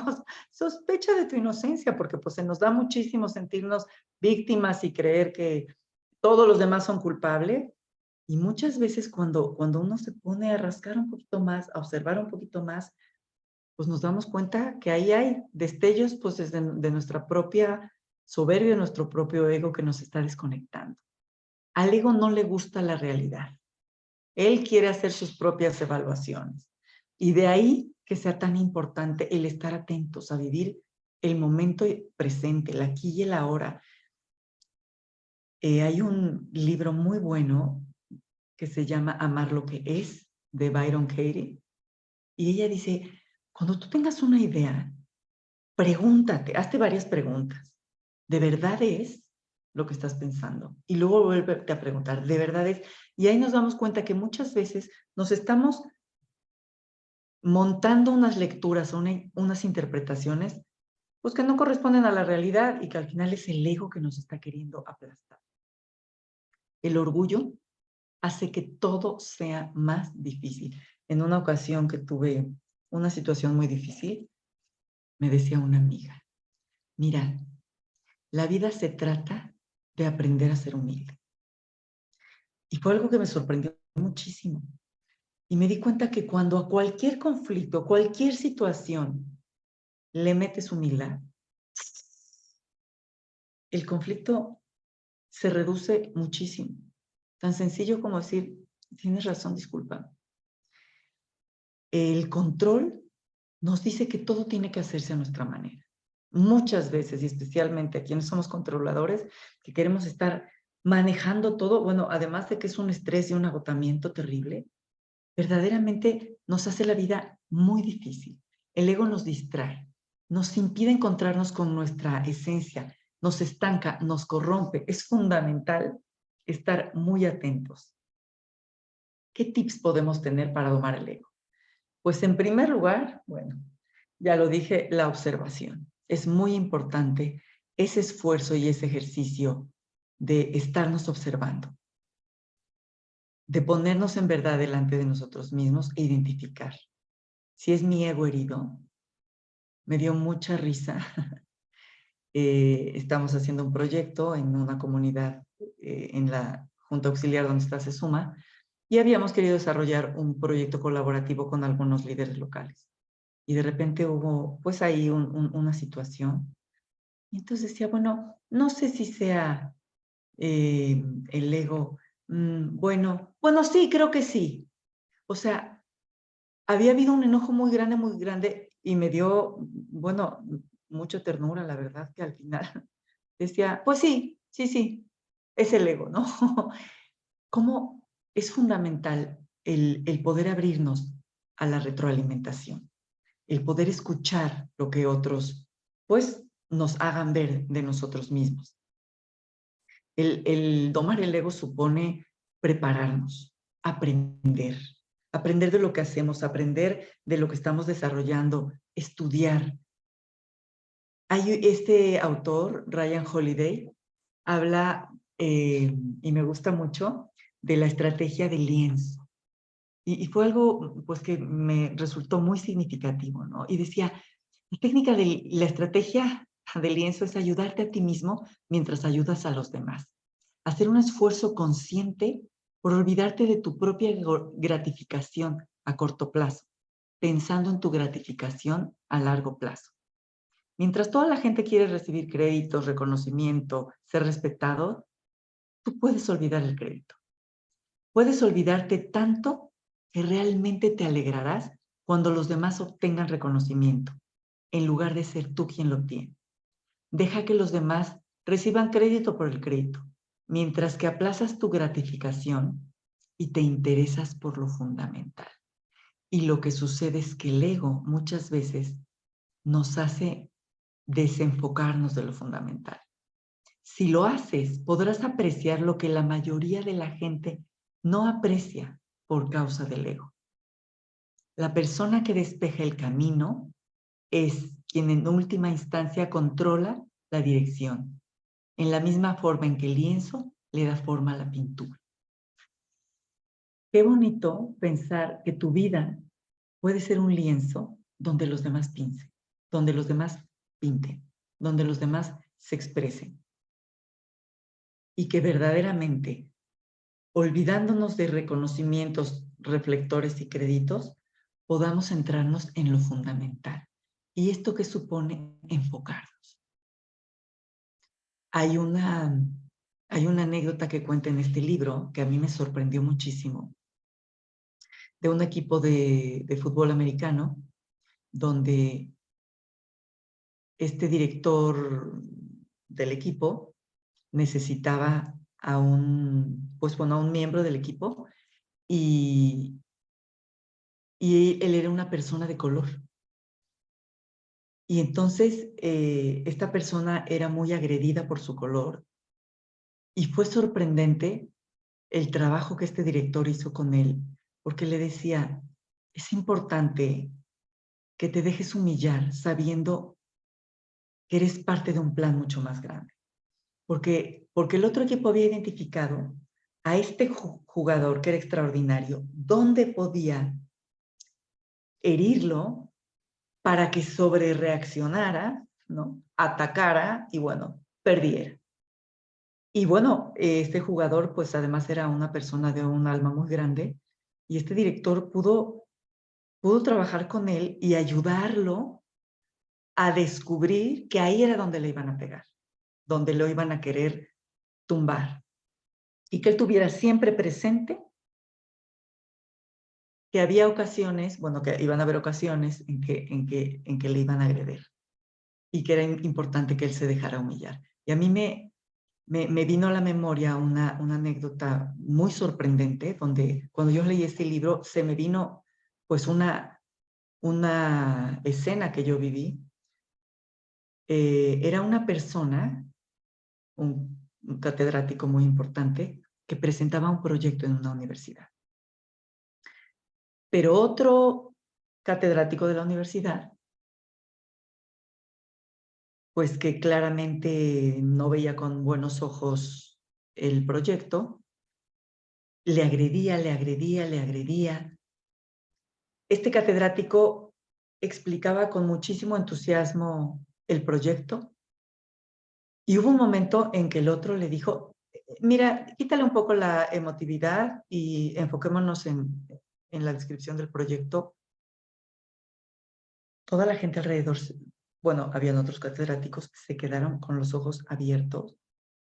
S1: Sospecha de tu inocencia, porque pues se nos da muchísimo sentirnos víctimas y creer que todos los demás son culpables. Y muchas veces cuando uno se pone a rascar un poquito más, a observar un poquito más, pues nos damos cuenta que ahí hay destellos pues desde de nuestra propia soberbia, nuestro propio ego que nos está desconectando. Al ego no le gusta la realidad. Él quiere hacer sus propias evaluaciones. Y de ahí que sea tan importante el estar atentos a vivir el momento presente, el aquí y el ahora. Hay un libro muy bueno que se llama Amar lo que es, de Byron Katie. Y ella dice, cuando tú tengas una idea, pregúntate, hazte varias preguntas. ¿De verdad es lo que estás pensando? Y luego vuélvete a preguntar, ¿de verdad es? Y ahí nos damos cuenta que muchas veces nos estamos montando unas lecturas, unas interpretaciones, pues que no corresponden a la realidad y que al final es el ego que nos está queriendo aplastar. El orgullo hace que todo sea más difícil. En una ocasión que tuve una situación muy difícil, me decía una amiga, mira, la vida se trata de aprender a ser humilde. Y fue algo que me sorprendió muchísimo. Y me di cuenta que cuando a cualquier conflicto, cualquier situación le metes humildad, el conflicto se reduce muchísimo. Tan sencillo como decir, tienes razón, disculpa. El control nos dice que todo tiene que hacerse a nuestra manera. Muchas veces, y especialmente a quienes somos controladores, que queremos estar manejando todo, bueno, además de que es un estrés y un agotamiento terrible, verdaderamente nos hace la vida muy difícil. El ego nos distrae, nos impide encontrarnos con nuestra esencia, nos estanca, nos corrompe. Es fundamental estar muy atentos. ¿Qué tips podemos tener para domar el ego? Pues en primer lugar, bueno, ya lo dije, la observación. Es muy importante ese esfuerzo y ese ejercicio de estarnos observando, de ponernos en verdad delante de nosotros mismos e identificar. Si es mi ego herido, me dio mucha risa. Estamos haciendo un proyecto en una comunidad, en la Junta Auxiliar donde está Sesuma, y habíamos querido desarrollar un proyecto colaborativo con algunos líderes locales. Y de repente hubo, pues ahí una situación. Y entonces decía, bueno, no sé si sea el ego. Bueno, sí, creo que sí. O sea, había habido un enojo muy grande y me dio, bueno, mucha ternura, la verdad, que al final decía, pues sí, sí, sí, es el ego, ¿no? Cómo es fundamental el poder abrirnos a la retroalimentación, el poder escuchar lo que otros, pues, nos hagan ver de nosotros mismos. El domar el ego supone prepararnos, aprender de lo que hacemos, aprender de lo que estamos desarrollando, estudiar. Hay este autor, Ryan Holiday, habla, y me gusta mucho, de la estrategia del lienzo. Y fue algo, pues, que me resultó muy significativo, ¿no? Y decía, la estrategia del lienzo es ayudarte a ti mismo mientras ayudas a los demás. Hacer un esfuerzo consciente por olvidarte de tu propia gratificación a corto plazo, pensando en tu gratificación a largo plazo. Mientras toda la gente quiere recibir créditos, reconocimiento, ser respetado, tú puedes olvidar el crédito. Puedes olvidarte tanto que realmente te alegrarás cuando los demás obtengan reconocimiento, en lugar de ser tú quien lo obtiene. Deja que los demás reciban crédito por el crédito, mientras que aplazas tu gratificación y te interesas por lo fundamental. Y lo que sucede es que el ego muchas veces nos hace desenfocarnos de lo fundamental. Si lo haces, podrás apreciar lo que la mayoría de la gente no aprecia por causa del ego. La persona que despeja el camino es quien en última instancia controla la dirección, en la misma forma en que el lienzo le da forma a la pintura. Qué bonito pensar que tu vida puede ser un lienzo donde los demás piensen, donde los demás pinten, donde los demás se expresen. Y que verdaderamente, olvidándonos de reconocimientos, reflectores y créditos, podamos centrarnos en lo fundamental. ¿Y esto qué supone? Enfocarnos. Hay una anécdota que cuenta en este libro que a mí me sorprendió muchísimo, de un equipo de fútbol americano, donde este director del equipo necesitaba a a un miembro del equipo y él era una persona de color. Y entonces esta persona era muy agredida por su color y fue sorprendente el trabajo que este director hizo con él, porque le decía, es importante que te dejes humillar sabiendo que eres parte de un plan mucho más grande. Porque el otro equipo había identificado a este jugador que era extraordinario, dónde podía herirlo para que sobrereaccionara, ¿no? Atacara y, bueno, perdiera. Y bueno, este jugador, pues además era una persona de un alma muy grande y este director pudo trabajar con él y ayudarlo a descubrir que ahí era donde le iban a pegar, donde lo iban a querer tumbar. Y que él tuviera siempre presente que había ocasiones, bueno, que iban a haber ocasiones en que le iban a agredir y que era importante que él se dejara humillar. Y a mí me vino a la memoria una anécdota muy sorprendente, donde cuando yo leí este libro se me vino pues una escena que yo viví. Era una persona, un catedrático muy importante, que presentaba un proyecto en una universidad. Pero otro catedrático de la universidad, pues que claramente no veía con buenos ojos el proyecto, le agredía, le agredía, le agredía. Este catedrático explicaba con muchísimo entusiasmo el proyecto y hubo un momento en que el otro le dijo, mira, quítale un poco la emotividad y enfoquémonos en la descripción del proyecto. Toda la gente alrededor, bueno, habían otros catedráticos que se quedaron con los ojos abiertos.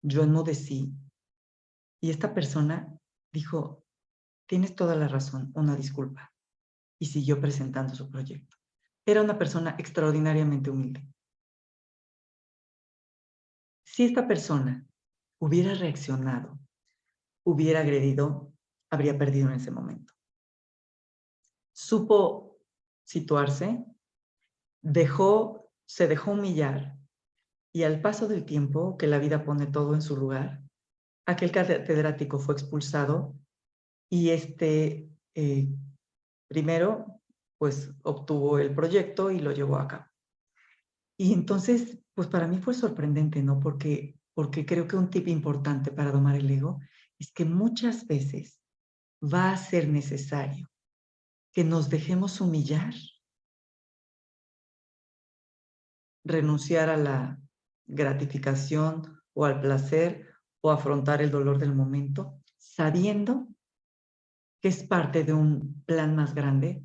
S1: Yo enmudecí y esta persona dijo, tienes toda la razón, una disculpa. Y siguió presentando su proyecto. Era una persona extraordinariamente humilde. Si esta persona hubiera reaccionado, hubiera agredido, habría perdido en ese momento. Supo situarse, se dejó humillar y al paso del tiempo, que la vida pone todo en su lugar, aquel catedrático fue expulsado y primero pues obtuvo el proyecto y lo llevó a cabo. Y entonces, pues para mí fue sorprendente, ¿no? Porque creo que un tip importante para domar el ego es que muchas veces va a ser necesario que nos dejemos humillar, renunciar a la gratificación o al placer o afrontar el dolor del momento, sabiendo que es parte de un plan más grande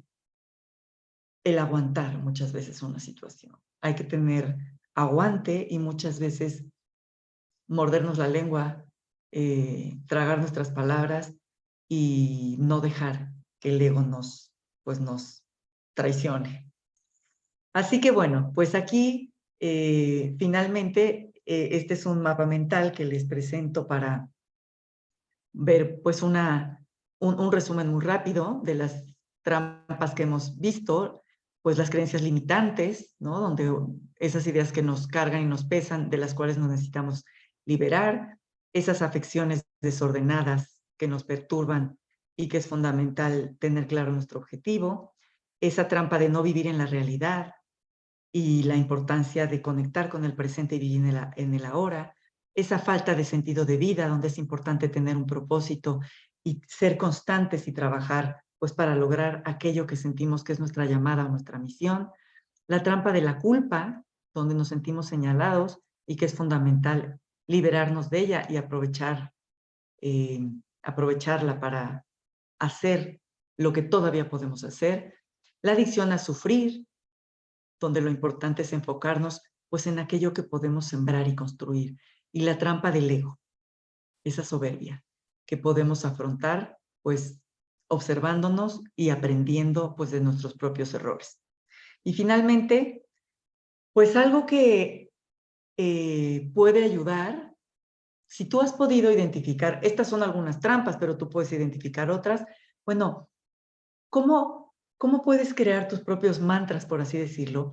S1: el aguantar muchas veces una situación. Hay que tener aguante y muchas veces mordernos la lengua, tragar nuestras palabras y no dejar que el ego pues nos traicione. Así que bueno, pues aquí finalmente este es un mapa mental que les presento para ver pues un resumen muy rápido de las trampas que hemos visto, pues las creencias limitantes, ¿no? Donde esas ideas que nos cargan y nos pesan, de las cuales nos necesitamos liberar, esas afecciones desordenadas que nos perturban y que es fundamental tener claro nuestro objetivo, esa trampa de no vivir en la realidad y la importancia de conectar con el presente y vivir en el ahora, esa falta de sentido de vida, donde es importante tener un propósito y ser constantes y trabajar pues para lograr aquello que sentimos que es nuestra llamada o nuestra misión, la trampa de la culpa, donde nos sentimos señalados y que es fundamental liberarnos de ella y aprovecharla para hacer lo que todavía podemos hacer, la adicción a sufrir, donde lo importante es enfocarnos pues en aquello que podemos sembrar y construir, y la trampa del ego, esa soberbia que podemos afrontar pues observándonos y aprendiendo pues de nuestros propios errores. Y finalmente, pues algo que puede ayudar, si tú has podido identificar, estas son algunas trampas, pero tú puedes identificar otras, bueno, ¿cómo puedes crear tus propios mantras, por así decirlo,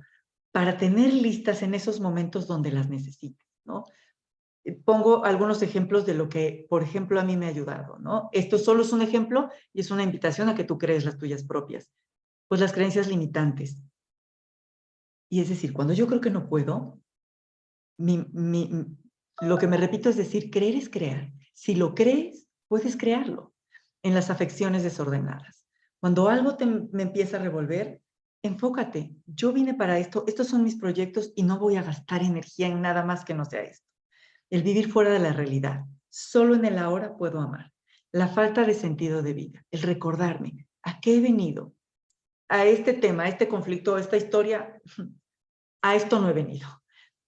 S1: para tener listas en esos momentos donde las necesites, ¿no? Pongo algunos ejemplos de lo que, por ejemplo, a mí me ha ayudado, ¿no? Esto solo es un ejemplo y es una invitación a que tú crees las tuyas propias. Pues las creencias limitantes. Y es decir, cuando yo creo que no puedo, lo que me repito es decir, creer es crear. Si lo crees, puedes crearlo. En las afecciones desordenadas. Cuando algo me empieza a revolver, enfócate. Yo vine para esto, estos son mis proyectos y no voy a gastar energía en nada más que no sea esto. El vivir fuera de la realidad. Solo en el ahora puedo amar. La falta de sentido de vida. El recordarme a qué he venido. A este tema, a este conflicto, a esta historia. a esto no he venido.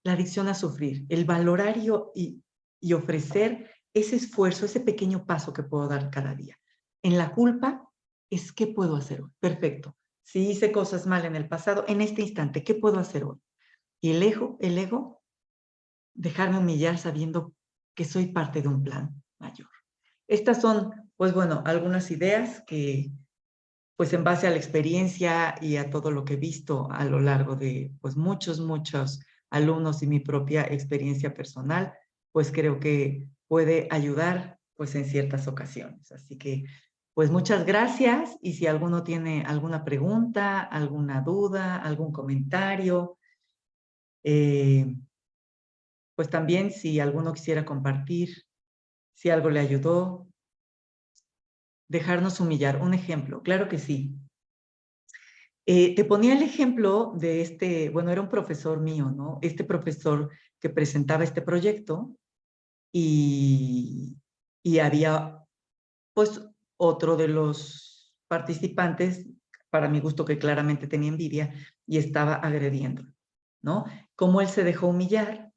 S1: La adicción a sufrir, el valorar y ofrecer ese esfuerzo, ese pequeño paso que puedo dar cada día. En la culpa es ¿qué puedo hacer hoy? Perfecto. Si hice cosas mal en el pasado, en este instante, ¿qué puedo hacer hoy? Y el ego, dejarme humillar sabiendo que soy parte de un plan mayor. Estas son, pues bueno, algunas ideas que, pues en base a la experiencia y a todo lo que he visto a lo largo de, pues muchos alumnos y mi propia experiencia personal, pues creo que puede ayudar, pues en ciertas ocasiones. Así que, pues muchas gracias y si alguno tiene alguna pregunta, alguna duda, algún comentario, pues también si alguno quisiera compartir, si algo le ayudó, dejarnos humillar. Un ejemplo, claro que sí. Te ponía el ejemplo de este, bueno, era un profesor mío, ¿no? Este profesor que presentaba este proyecto y, y había, pues, otro de los participantes, para mi gusto que claramente tenía envidia, y estaba agrediendo, ¿no? Como él se dejó humillar,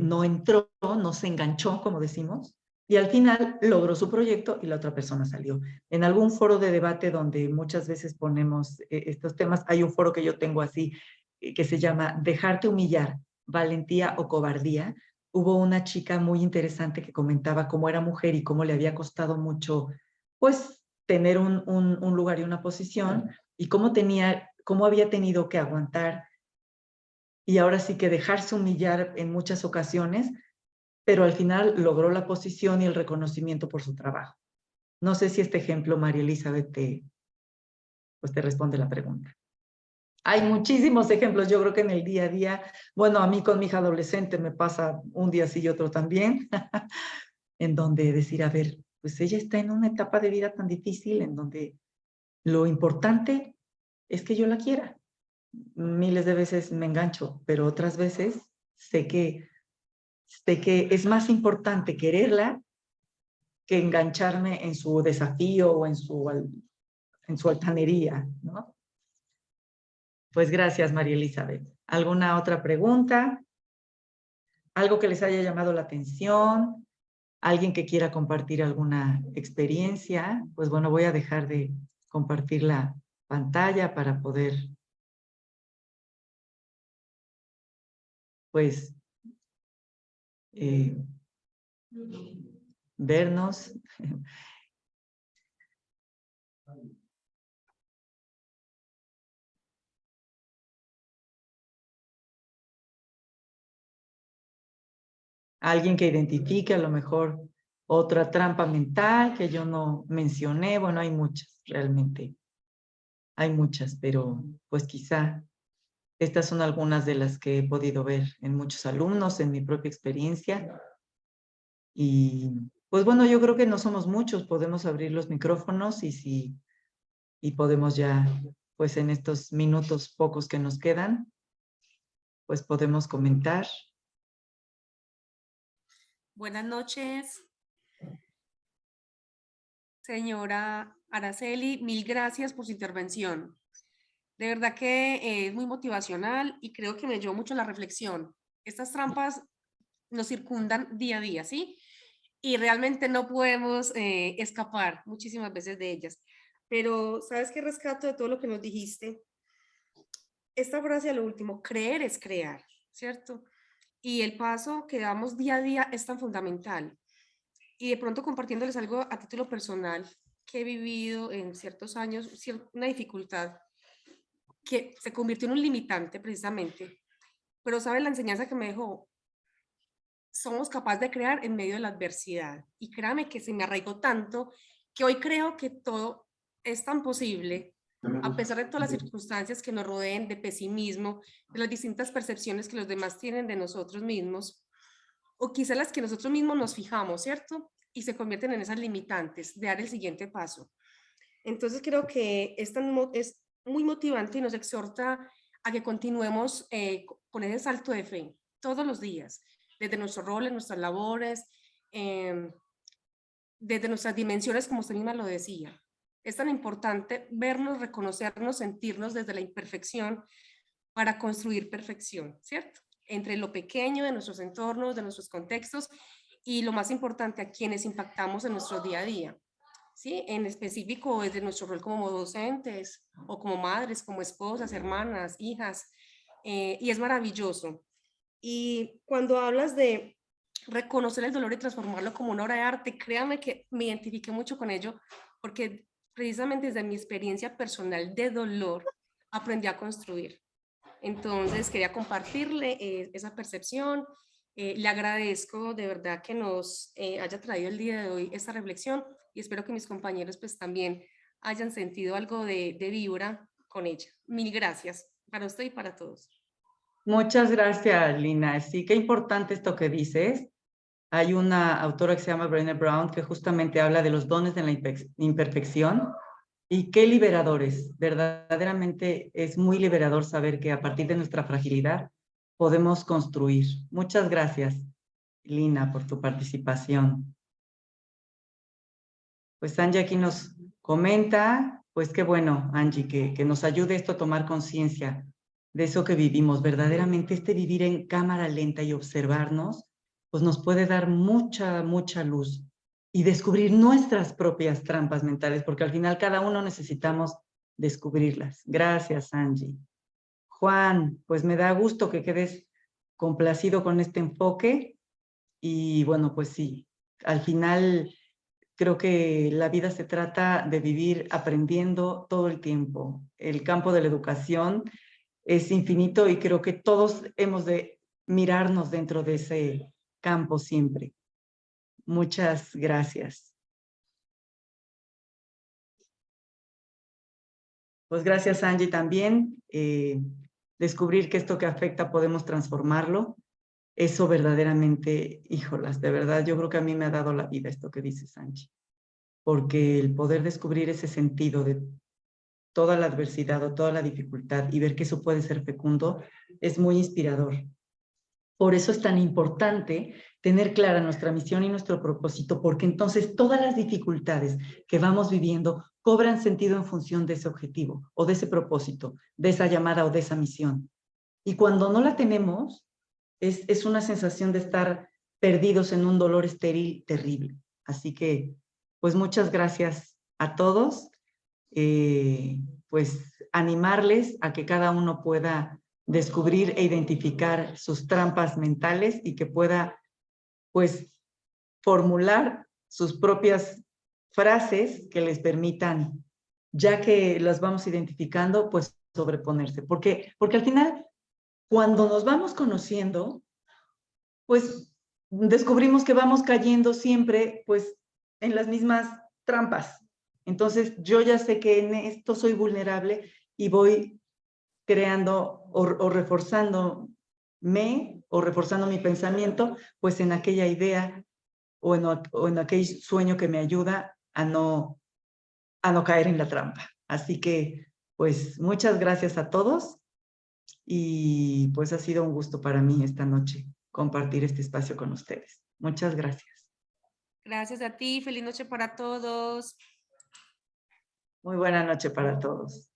S1: no entró, no se enganchó, como decimos, y al final logró su proyecto y la otra persona salió. En algún foro de debate donde muchas veces ponemos estos temas, hay un foro que yo tengo así, que se llama Dejarte humillar, valentía o cobardía. Hubo una chica muy interesante que comentaba cómo era mujer y cómo le había costado mucho, pues, tener un lugar y una posición, y cómo había tenido que aguantar y ahora sí que dejarse humillar en muchas ocasiones, pero al final logró la posición y el reconocimiento por su trabajo. No sé si este ejemplo, María Elizabeth, pues te responde la pregunta. Hay muchísimos ejemplos, yo creo que en el día a día, bueno, a mí con mi hija adolescente me pasa un día sí y otro también, en donde decir, a ver, pues ella está en una etapa de vida tan difícil, en donde lo importante es que yo la quiera. Miles de veces me engancho, pero otras veces sé que es más importante quererla que engancharme en su desafío o en su altanería, ¿no? Pues gracias, María Elizabeth. ¿Alguna otra pregunta? ¿Algo que les haya llamado la atención? ¿Alguien que quiera compartir alguna experiencia? Pues bueno, voy a dejar de compartir la pantalla para poder, pues, eh, vernos. Alguien que identifique a lo mejor otra trampa mental que yo no mencioné. Bueno, hay muchas, realmente. Hay muchas, pero pues quizá estas son algunas de las que he podido ver en muchos alumnos, en mi propia experiencia. Y pues bueno, yo creo que no somos muchos, podemos abrir los micrófonos y podemos ya, pues en estos minutos pocos que nos quedan, pues podemos comentar.
S2: Buenas noches, señora Araceli. Mil gracias por su intervención. De verdad que es muy motivacional y creo que me ayudó mucho a la reflexión. Estas trampas nos circundan día a día, ¿sí? Y realmente no podemos escapar muchísimas veces de ellas. Pero, ¿sabes qué rescato de todo lo que nos dijiste? Esta frase a lo último, creer es crear, ¿cierto? Y el paso que damos día a día es tan fundamental. Y de pronto compartiéndoles algo a título personal que he vivido en ciertos años, una dificultad que se convirtió en un limitante precisamente, pero sabe la enseñanza que me dejó, somos capaces de crear en medio de la adversidad. Y créame que se me arraigó tanto que hoy creo que todo es tan posible, a pesar de todas las circunstancias que nos rodeen, de pesimismo, de las distintas percepciones que los demás tienen de nosotros mismos, o quizá las que nosotros mismos nos fijamos, ¿cierto? Y se convierten en esas limitantes de dar el siguiente paso. Entonces creo que es muy motivante y nos exhorta a que continuemos con ese salto de fe todos los días, desde nuestros roles, nuestras labores, desde nuestras dimensiones, como usted misma lo decía. Es tan importante vernos, reconocernos, sentirnos desde la imperfección para construir perfección, ¿cierto? Entre lo pequeño de nuestros entornos, de nuestros contextos y lo más importante, a quienes impactamos en nuestro día a día, ¿sí? En específico, desde nuestro rol como docentes o como madres, como esposas, hermanas, hijas, y es maravilloso. Y cuando hablas de reconocer el dolor y transformarlo como una obra de arte, créame que me identifiqué mucho con ello, porque precisamente desde mi experiencia personal de dolor aprendí a construir. Entonces quería compartirle esa percepción. Le agradezco de verdad que nos haya traído el día de hoy esta reflexión y espero que mis compañeros pues también hayan sentido algo de vibra con ella. Mil gracias para usted y para todos.
S1: Muchas gracias, Lina. Sí, qué importante esto que dices. Hay una autora que se llama Brené Brown que justamente habla de los dones de la imperfección y qué liberadores. Verdaderamente es muy liberador saber que a partir de nuestra fragilidad podemos construir. Muchas gracias, Lina, por tu participación. Pues Angie aquí nos comenta, pues qué bueno, Angie, que nos ayude esto a tomar conciencia de eso que vivimos. Verdaderamente este vivir en cámara lenta y observarnos, pues nos puede dar mucha, mucha luz y descubrir nuestras propias trampas mentales, porque al final cada uno necesitamos descubrirlas. Gracias, Angie. Juan, pues me da gusto que quedes complacido con este enfoque y bueno, pues sí, al final creo que la vida se trata de vivir aprendiendo todo el tiempo. El campo de la educación es infinito y creo que todos hemos de mirarnos dentro de ese campo siempre. Muchas gracias. Pues gracias, Angie, también. Descubrir que esto que afecta podemos transformarlo. Eso verdaderamente, híjolas, de verdad, yo creo que a mí me ha dado la vida esto que dices, Angie. Porque el poder descubrir ese sentido de toda la adversidad o toda la dificultad y ver que eso puede ser fecundo es muy inspirador. Por eso es tan importante tener clara nuestra misión y nuestro propósito, porque entonces todas las dificultades que vamos viviendo cobran sentido en función de ese objetivo o de ese propósito, de esa llamada o de esa misión. Y cuando no la tenemos, es una sensación de estar perdidos en un dolor estéril terrible. Así que, pues muchas gracias a todos. Pues animarles a que cada uno pueda descubrir e identificar sus trampas mentales y que pueda, pues, formular sus propias frases que les permitan, ya que las vamos identificando, pues sobreponerse. Porque al final, cuando nos vamos conociendo, pues descubrimos que vamos cayendo siempre, pues, en las mismas trampas. Entonces, yo ya sé que en esto soy vulnerable y voy creando o reforzándome o reforzando mi pensamiento, pues en aquella idea o en aquel sueño que me ayuda a no caer en la trampa. Así que, pues, muchas gracias a todos y pues ha sido un gusto para mí esta noche compartir este espacio con ustedes. Muchas gracias.
S2: Gracias a ti, feliz noche para todos.
S1: Muy buena noche para todos.